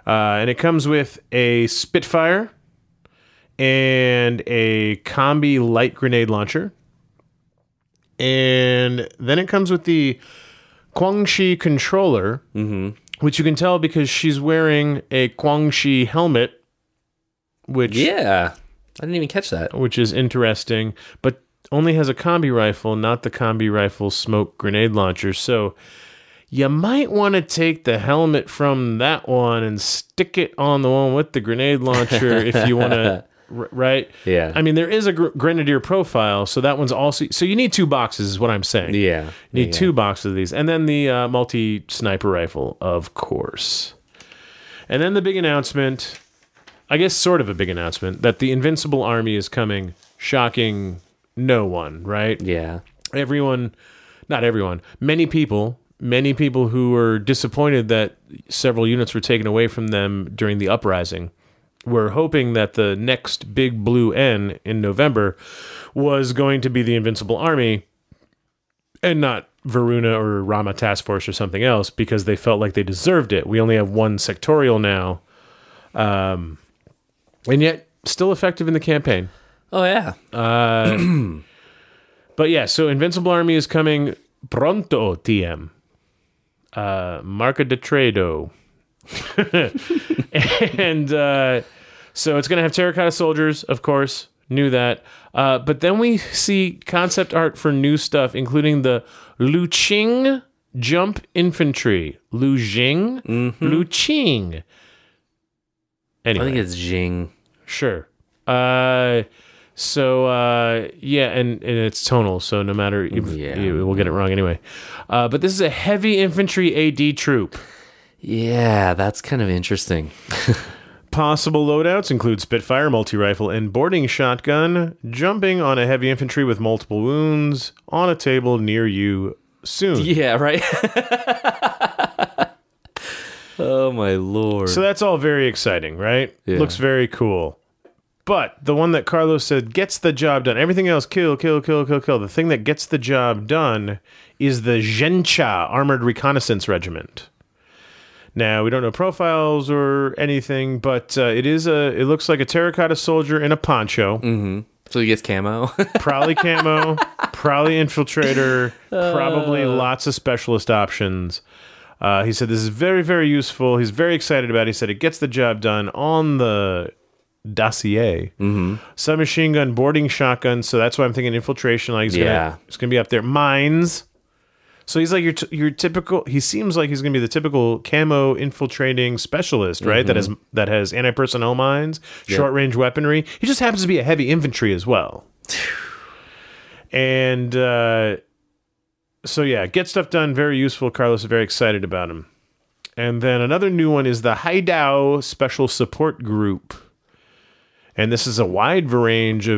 And it comes with a Spitfire and a Combi light grenade launcher. And then it comes with the Guangxi controller, which you can tell because she's wearing a Guangxi helmet, which I didn't even catch that. which is interesting, but only has a combi rifle, not the combi rifle smoke grenade launcher. So you might want to take the helmet from that one and stick it on the one with the grenade launcher if you want to, right? Yeah. I mean, there is a grenadier profile, so that one's also... So you need two boxes is what I'm saying. Yeah. You need two boxes of these. And then the multi-sniper rifle, of course. And then the big announcement... I guess sort of a big announcement, that the Invincible Army is coming, shocking no one, right? Yeah. Not everyone, many people who were disappointed that several units were taken away from them during the uprising were hoping that the next big blue N in November was going to be the Invincible Army and not Varuna or Rama Task Force or something else, because they felt like they deserved it. We only have one sectorial now. And yet, still effective in the campaign. Oh, yeah. But yeah, so Invincible Army is coming pronto, TM. Marca de Trado. And so it's going to have terracotta soldiers, of course. Knew that. But then we see concept art for new stuff, including the Luqing Jump Infantry. Luqing? Luqing. Anyway. I think it's Jing. Sure. Yeah, and it's tonal, so no matter, we'll get it wrong anyway. But this is a heavy infantry AD troop. Yeah, that's kind of interesting. Possible loadouts include Spitfire, multi-rifle, and boarding shotgun, jumping on a heavy infantry with multiple wounds on a table near you soon. Yeah, right? Oh, my Lord. So that's all very exciting, right? Yeah. Looks very cool. But the one that Carlos said gets the job done. Everything else, kill. The thing that gets the job done is the Zhencha Armored Reconnaissance Regiment. Now, we don't know profiles or anything, but it looks like a terracotta soldier in a poncho. Mm-hmm. So he gets camo. Probably camo, probably infiltrator, probably lots of specialist options. He said this is very, very useful. He's very excited about it. He said it gets the job done on the dossier. Mm-hmm. Submachine gun, boarding shotgun. So that's why I'm thinking infiltration. Like it's gonna be up there. Mines. So he's like your typical. He seems like he's gonna be the typical camo infiltrating specialist, right? Mm-hmm. That has anti-personnel mines, short range weaponry. He just happens to be a heavy infantry as well. And so yeah, get stuff done. Very useful. Carlos is very excited about him. And then another new one is the Haidao Special Support Group. And this is a wide variety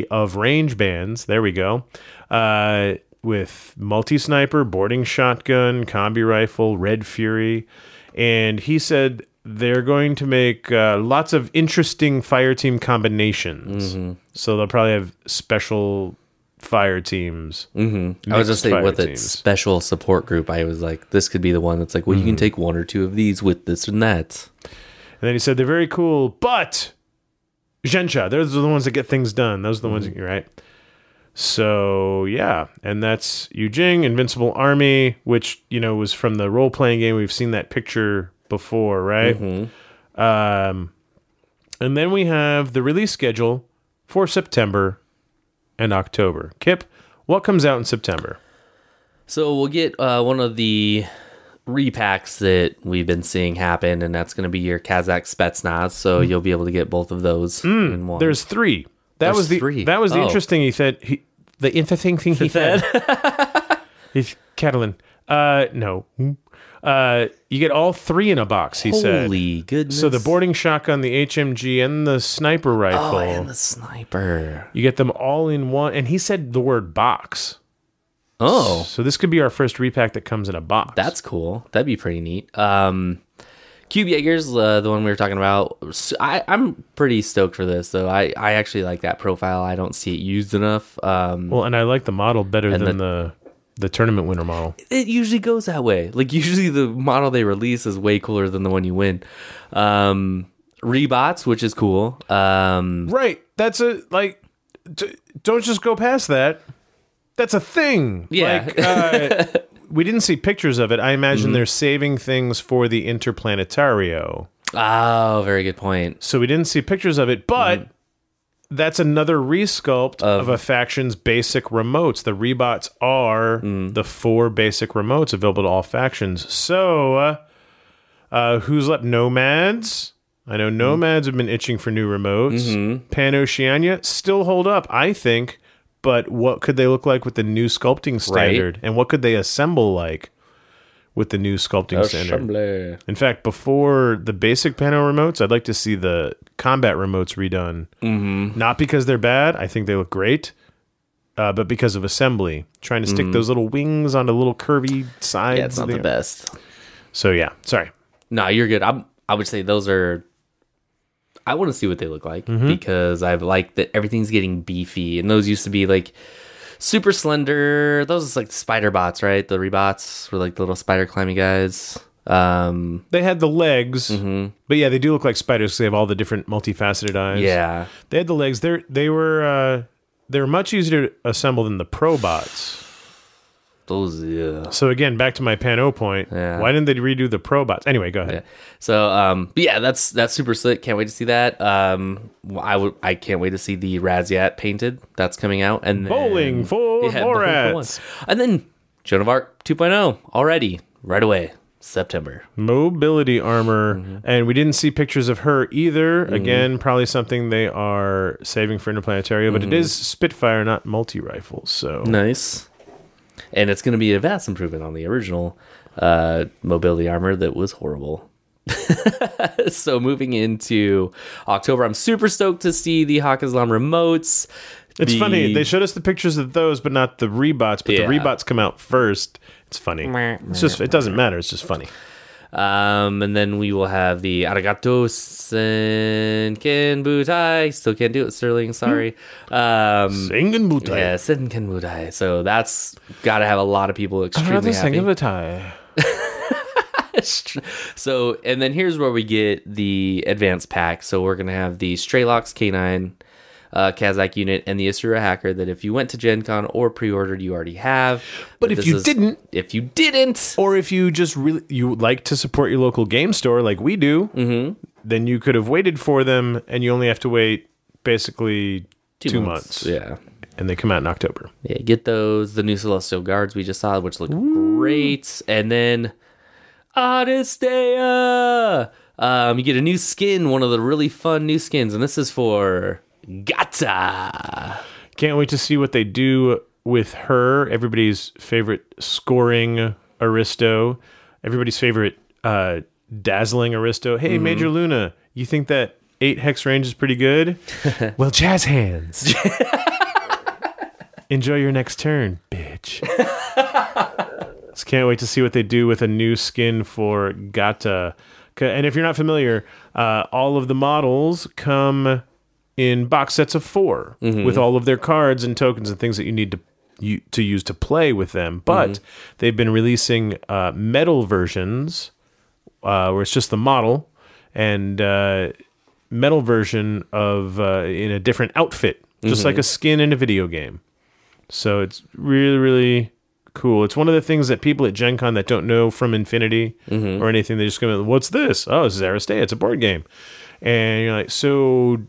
of range bands. There we go. With multi-sniper, boarding shotgun, combi rifle, Red Fury. And he said they're going to make lots of interesting fire team combinations. Mm-hmm. So they'll probably have special fire teams. Mm-hmm. I was just saying with a special support group, I was like, this could be the one that's like, well, you can take one or two of these with this and that. And then he said, they're very cool, but Zhencha, those are the ones that get things done. Those are the ones, right? So, yeah. And that's Yujing, Invincible Army, which, was from the role-playing game. We've seen that picture before, right? Mm-hmm. And then we have the release schedule for September and October. Kip, what comes out in September? So we'll get one of the repacks that we've been seeing happen, and that's going to be your Kazakh Spetsnaz, so you'll be able to get both of those in one. There's three. That was the interesting. He said the interesting thing he said. He's Catalan. No. You get all three in a box, he said. Holy goodness. So the boarding shotgun, the HMG, and the sniper rifle. Oh, and the sniper. You get them all in one. And he said the word box. Oh. So this could be our first repack that comes in a box. That's cool. That'd be pretty neat. Cube Jaeger's the one we were talking about. I'm pretty stoked for this, though. I actually like that profile. I don't see it used enough. Well, and I like the model better than the tournament winner model. It usually goes that way. Like, usually the model they release is way cooler than the one you win. Rebots, which is cool. Right. That's don't just go past that. That's a thing. Yeah. We didn't see pictures of it. I imagine they're saving things for the Interplanetario. Oh, very good point. So we didn't see pictures of it, but that's another resculpt of a faction's basic remotes. The Rebots are the 4 basic remotes available to all factions. So, who's left? Nomads. I know Nomads have been itching for new remotes. Pan-Oceania still hold up, I think. But what could they look like with the new sculpting standard? Right. And what could they assemble like with the new sculpting standard? In fact, before the basic Pano remotes, I'd like to see the combat remotes redone. Not because they're bad. I think they look great. But because of assembly. Trying to stick those little wings onto little curvy sides. Yeah, it's not the best. So, yeah. Sorry. No, you're good. I would say those are... I want to see what they look like because I've liked that everything's getting beefy, and those used to be like super slender. Those are like spider bots, right? The Rebots were like the little spider climbing guys. They had the legs, but yeah, they do look like spiders because they have all the different multifaceted eyes. Yeah, they had the legs. They were much easier to assemble than the Probots. Those, yeah. So again, back to my Pano point. Yeah. Why didn't they redo the Probots? Anyway, go ahead. Yeah. So, but yeah, that's super slick. Can't wait to see that. I can't wait to see the Raziat painted. That's coming out. And Bowling for Morats. And then Joan of Arc 2.0 already, right away, September. Mobility armor, and we didn't see pictures of her either. Again, probably something they are saving for Interplanetario, but it is Spitfire, not multi-rifles. So nice. And it's going to be a vast improvement on the original mobility armor that was horrible. So moving into October, I'm super stoked to see the Hakazlam remotes. It's funny. They showed us the pictures of those, but not the Rebots. But the Rebots come out first. It's funny. It's just, it doesn't matter. It's just funny. And then we will have the Arigato Senken Butai. Still can't do it, Sterling. Sorry. Sengen Butai. Yeah, Senken Butai. So that's got to have a lot of people extremely happy. Sengen Butai. So, and then here's where we get the advanced pack. So we're going to have the Straylox K9 Kazakh unit and the Asura Hacker that if you went to Gen Con or pre-ordered, you already have. But if you didn't, or if you just really you like to support your local game store like we do, then you could have waited for them, and you only have to wait basically 2 months. Yeah. And they come out in October. Yeah, get those. The new Celestial Guards we just saw, which look great. And then Aristeia! You get a new skin, one of the really fun new skins, and this is for Gata. Can't wait to see what they do with her. Everybody's favorite scoring Aristo. Everybody's favorite dazzling Aristo. Hey, Major Luna, you think that 8 hex range is pretty good? Well, jazz hands. Enjoy your next turn, bitch. Just can't wait to see what they do with a new skin for Gata. And if you're not familiar, all of the models come in box sets of 4 with all of their cards and tokens and things that you need to use to play with them. But they've been releasing metal versions where it's just the model and metal version of in a different outfit, just like a skin in a video game. So it's really, really cool. It's one of the things that people at Gen Con that don't know from Infinity or anything, they just go, what's this? Oh, this is Aristeia. It's a board game. And you're like, so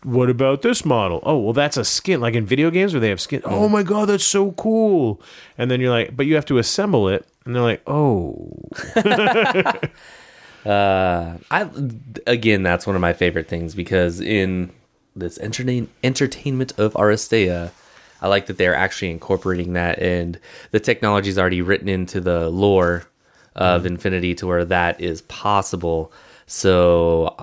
what about this model? Oh, well, that's a skin. Like in video games where they have skin. Oh, my God, that's so cool. And then you're like, but you have to assemble it. And they're like, oh. Again, that's one of my favorite things because in this entertainment of Aristeia, I like that they're actually incorporating that, and the technology is already written into the lore of Infinity to where that is possible. So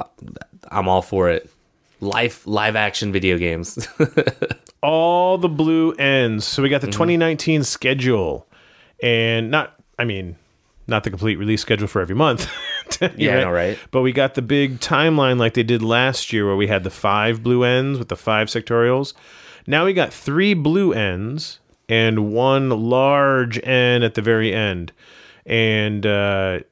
I'm all for it. Live action video games. All the blue ends. So we got the 2019 schedule, and not the complete release schedule for every month. Yeah, I know, right? But we got the big timeline like they did last year where we had the 5 blue ends with the 5 sectorials. Now we got 3 blue ends and 1 large N at the very end. And they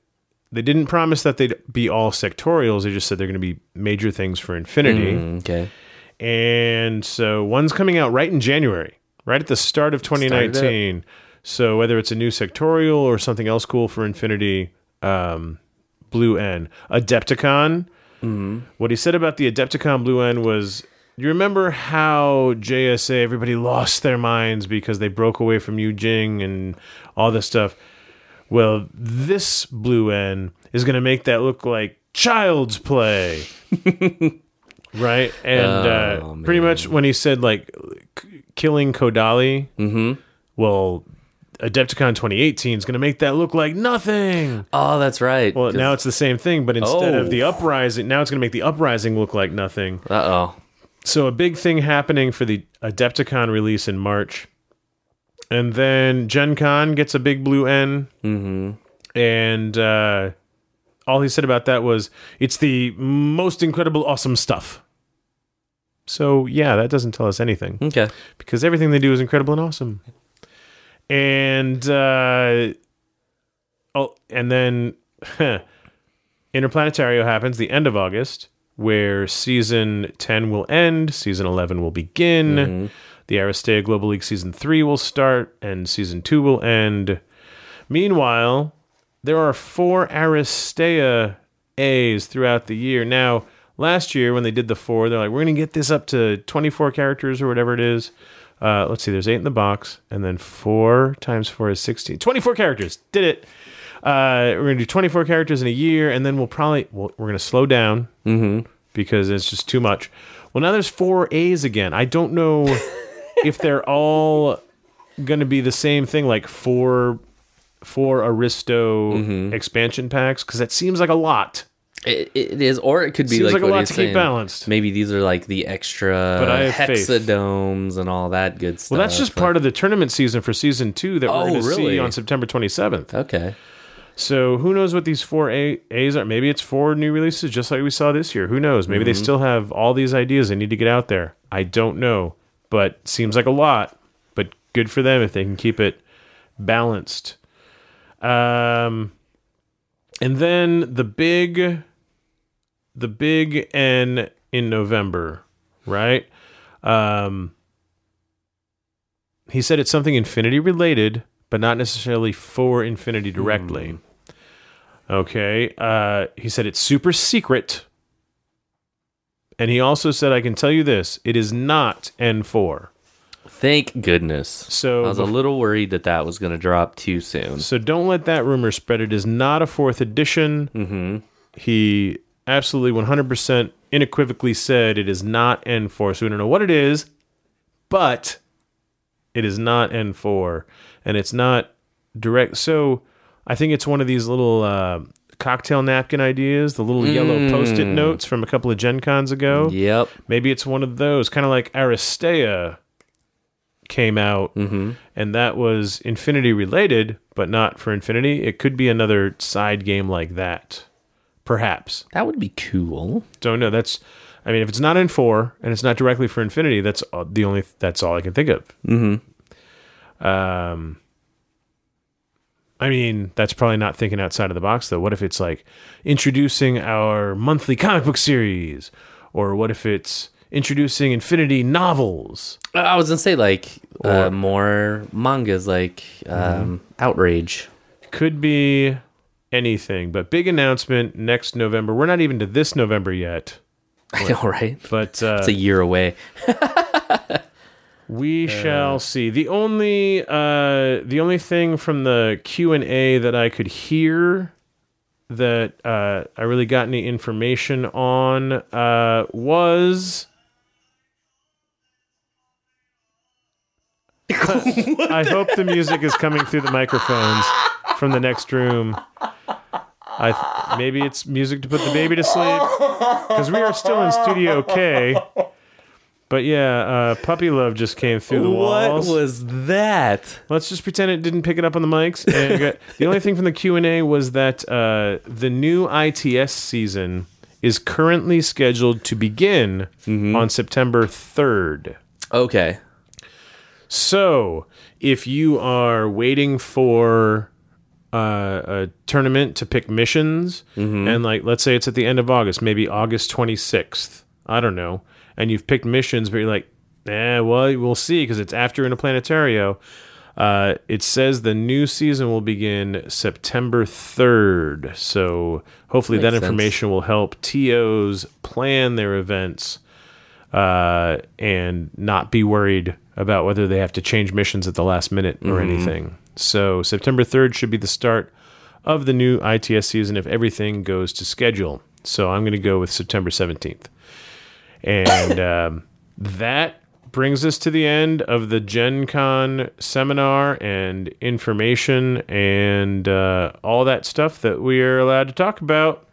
didn't promise that they'd be all sectorials. They just said they're going to be major things for Infinity. Okay. And so one's coming out right in January, right at the start of 2019. So whether it's a new sectorial or something else cool for Infinity, blue N. Adepticon. What he said about the Adepticon blue N was, you remember how JSA, everybody lost their minds because they broke away from Yu Jing and all this stuff? Well, this blue N is going to make that look like child's play. Right? And pretty much when he said, like, killing Kodali, well, Adepticon 2018 is going to make that look like nothing. Oh, that's right. Well, now it's the same thing, but instead of the Uprising, now it's going to make the Uprising look like nothing. Uh-oh. So a big thing happening for the Adepticon release in March. And then Gen Con gets a big blue N. And all he said about that was, it's the most incredible, awesome stuff. So, yeah, that doesn't tell us anything. Okay. Because everything they do is incredible and awesome. And, and then Interplanetario happens the end of August, where Season 10 will end, Season 11 will begin, the Aristeia Global League Season 3 will start, and Season 2 will end. Meanwhile, there are 4 Aristeia A's throughout the year. Now, last year when they did the 4, they're like, we're going to get this up to 24 characters or whatever it is. Let's see, there's 8 in the box, and then 4 times 4 is 16. 24 characters! Did it! We're going to do 24 characters in a year, and then we're going to slow down because it's just too much. Well, now there's 4 A's again. I don't know if they're all going to be the same thing, like 4 Aristo expansion packs, because that seems like a lot. It is, or it could be seems like a what lot he's to saying. keep balanced. Maybe these are like the extra But I have faith. hexadomes and all that good stuff. Well, that's just part of the tournament season for Season 2 that we're going to see on September 27th. Okay. So who knows what these 4 A's are? Maybe it's 4 new releases, just like we saw this year. Who knows? Maybe they still have all these ideas they need to get out there. I don't know, but seems like a lot. But good for them if they can keep it balanced. And then the big N in November, right? He said it's something Infinity related, but not necessarily for Infinity directly. Okay. He said it's super secret. And he also said, I can tell you this, it is not N4. Thank goodness. So I was a little worried that was going to drop too soon. So don't let that rumor spread. It is not a 4th edition. Mm-hmm. He absolutely 100% unequivocally said it is not N4. So we don't know what it is, but it is not N4. And it's not direct. So I think it's one of these little cocktail napkin ideas, the little yellow Post-it notes from a couple of Gen Cons ago. Yep. Maybe it's one of those, kind of like Aristeia came out, and that was Infinity related, but not for Infinity. It could be another side game like that, perhaps. That would be cool. Don't know. If it's not N4 and it's not directly for Infinity, that's all I can think of. That's probably not thinking outside of the box, though. What if it's like introducing our monthly comic book series? Or what if it's introducing Infinity novels? I was going to say, more mangas, Outrage. Could be anything, but big announcement next November. We're not even to this November yet. I know, right? But it's a year away. We shall see. The only thing from the Q&A that I could hear that I really got any information on was... I hope the music is coming through the microphones from the next room. Maybe it's music to put the baby to sleep, because we are still in Studio K. But yeah, Puppy Love just came through the walls. What was that? Let's just pretend it didn't pick it up on the mics. And the only thing from the Q&A was that the new ITS season is currently scheduled to begin on September 3rd. Okay. So, if you are waiting for a tournament to pick missions, and let's say it's at the end of August, maybe August 26th, I don't know, and you've picked missions, but you're like, well, we'll see, because it's after Interplanetario. It says the new season will begin September 3rd, so hopefully that information will help TOs plan their events and not be worried about whether they have to change missions at the last minute or anything. So September 3rd should be the start of the new ITS season if everything goes to schedule. So I'm going to go with September 17th. And that brings us to the end of the Gen Con seminar and information and all that stuff that we are allowed to talk about.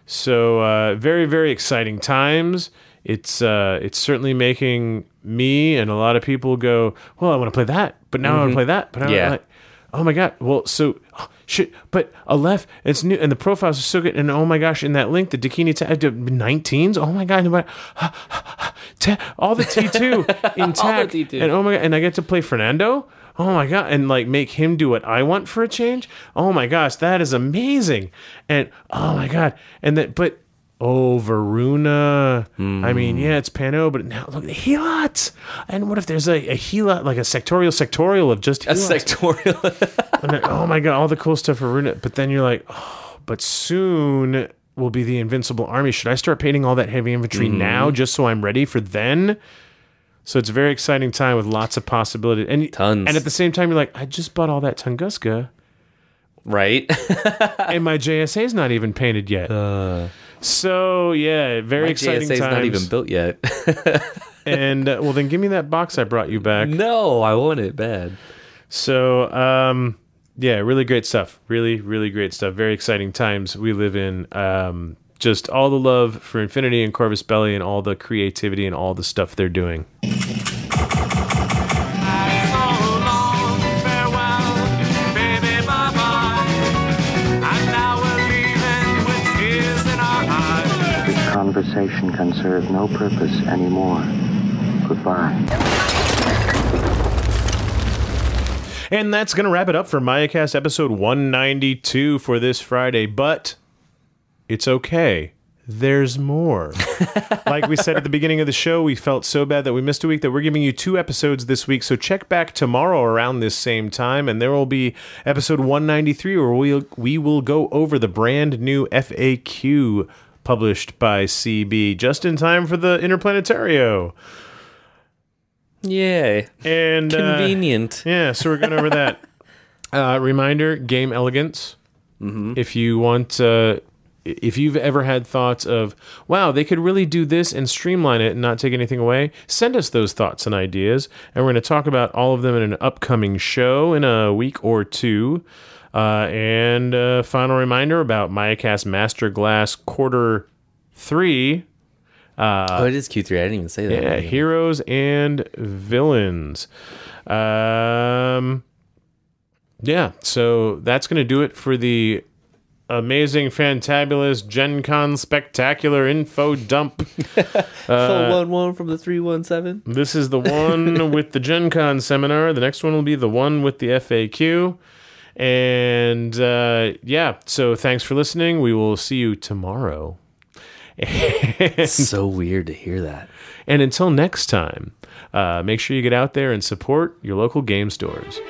So very, very exciting times. It's certainly making me and a lot of people go, well, I want to play that, but now I want to play that. But I'm like, oh my God. Well, so shit, but Aleph, it's new, and the profiles are so good. And oh my gosh, in that link, the Dakini 19s. Oh my God, all the T2 intact. And oh my God, and I get to play Fernando. Oh my God, and make him do what I want for a change. Oh my gosh, that is amazing. And oh my God, and then Varuna. I mean, yeah, it's Pano, but now look at the Helots. And what if there's a Helot, like a sectorial of just Helots? A sectorial. And then, oh my God, all the cool stuff for Varuna. But then you're like, but soon will be the Invincible Army. Should I start painting all that heavy infantry now just so I'm ready for then? So it's a very exciting time with lots of possibilities. And tons. And at the same time, you're like, I just bought all that Tunguska. Right. And my JSA's not even painted yet. So, yeah, very exciting times. My JSA's not even built yet. And, well, then give me that box I brought you back. No, I want it bad. So, yeah, really great stuff. Really, really great stuff. Very exciting times we live in. Just all the love for Infinity and Corvus Belli and all the creativity and all the stuff they're doing. conversation can serve no purpose anymore. Goodbye. And that's going to wrap it up for MayaCast episode 192 for this Friday. But it's okay. There's more. Like we said at the beginning of the show, we felt so bad that we missed a week that we're giving you 2 episodes this week. So check back tomorrow around this same time, and there will be episode 193 where we will go over the brand new FAQ published by CB just in time for the Interplanetario. Yay. And convenient. Yeah, so we're going over that. Reminder, game elegance. Mm-hmm. If you want... if you've ever had thoughts of, wow, they could really do this and streamline it and not take anything away, send us those thoughts and ideas. And we're going to talk about all of them in an upcoming show in a week or 2. And a final reminder about MayaCast Master Glass Quarter 3. It is Q3. I didn't even say that. Yeah, heroes and villains. Yeah, so that's going to do it for the amazing, fantabulous, Gen Con spectacular info dump. Full 1-1 from the 317. This is the one with the Gen Con seminar. The next one will be the one with the FAQ. And yeah, so thanks for listening. We will see you tomorrow. It's so weird to hear that. And until next time, make sure you get out there and support your local game stores.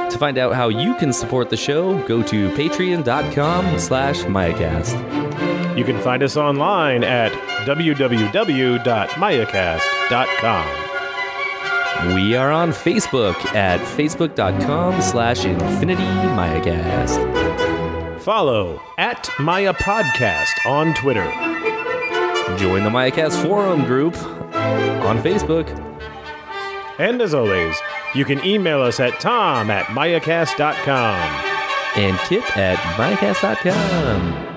To find out how you can support the show, go to patreon.com/MayaCast. You can find us online at www.mayacast.com. We are on Facebook at facebook.com/InfinityMayaCast. Follow at Maya Podcast on Twitter. Join the MayaCast forum group on Facebook. And as always, you can email us at tom@mayacast.com. And kip@MayaCast.com.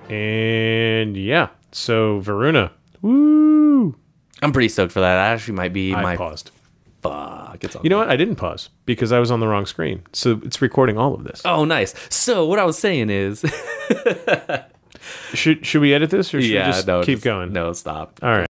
And yeah, so Varuna. Woo! I'm pretty stoked for that. That actually might be I paused. Fuck. It's on You know what? I didn't pause because I was on the wrong screen. So it's recording all of this. Oh, nice. So what I was saying is... Should we edit this or should we just keep going? No, stop. All right.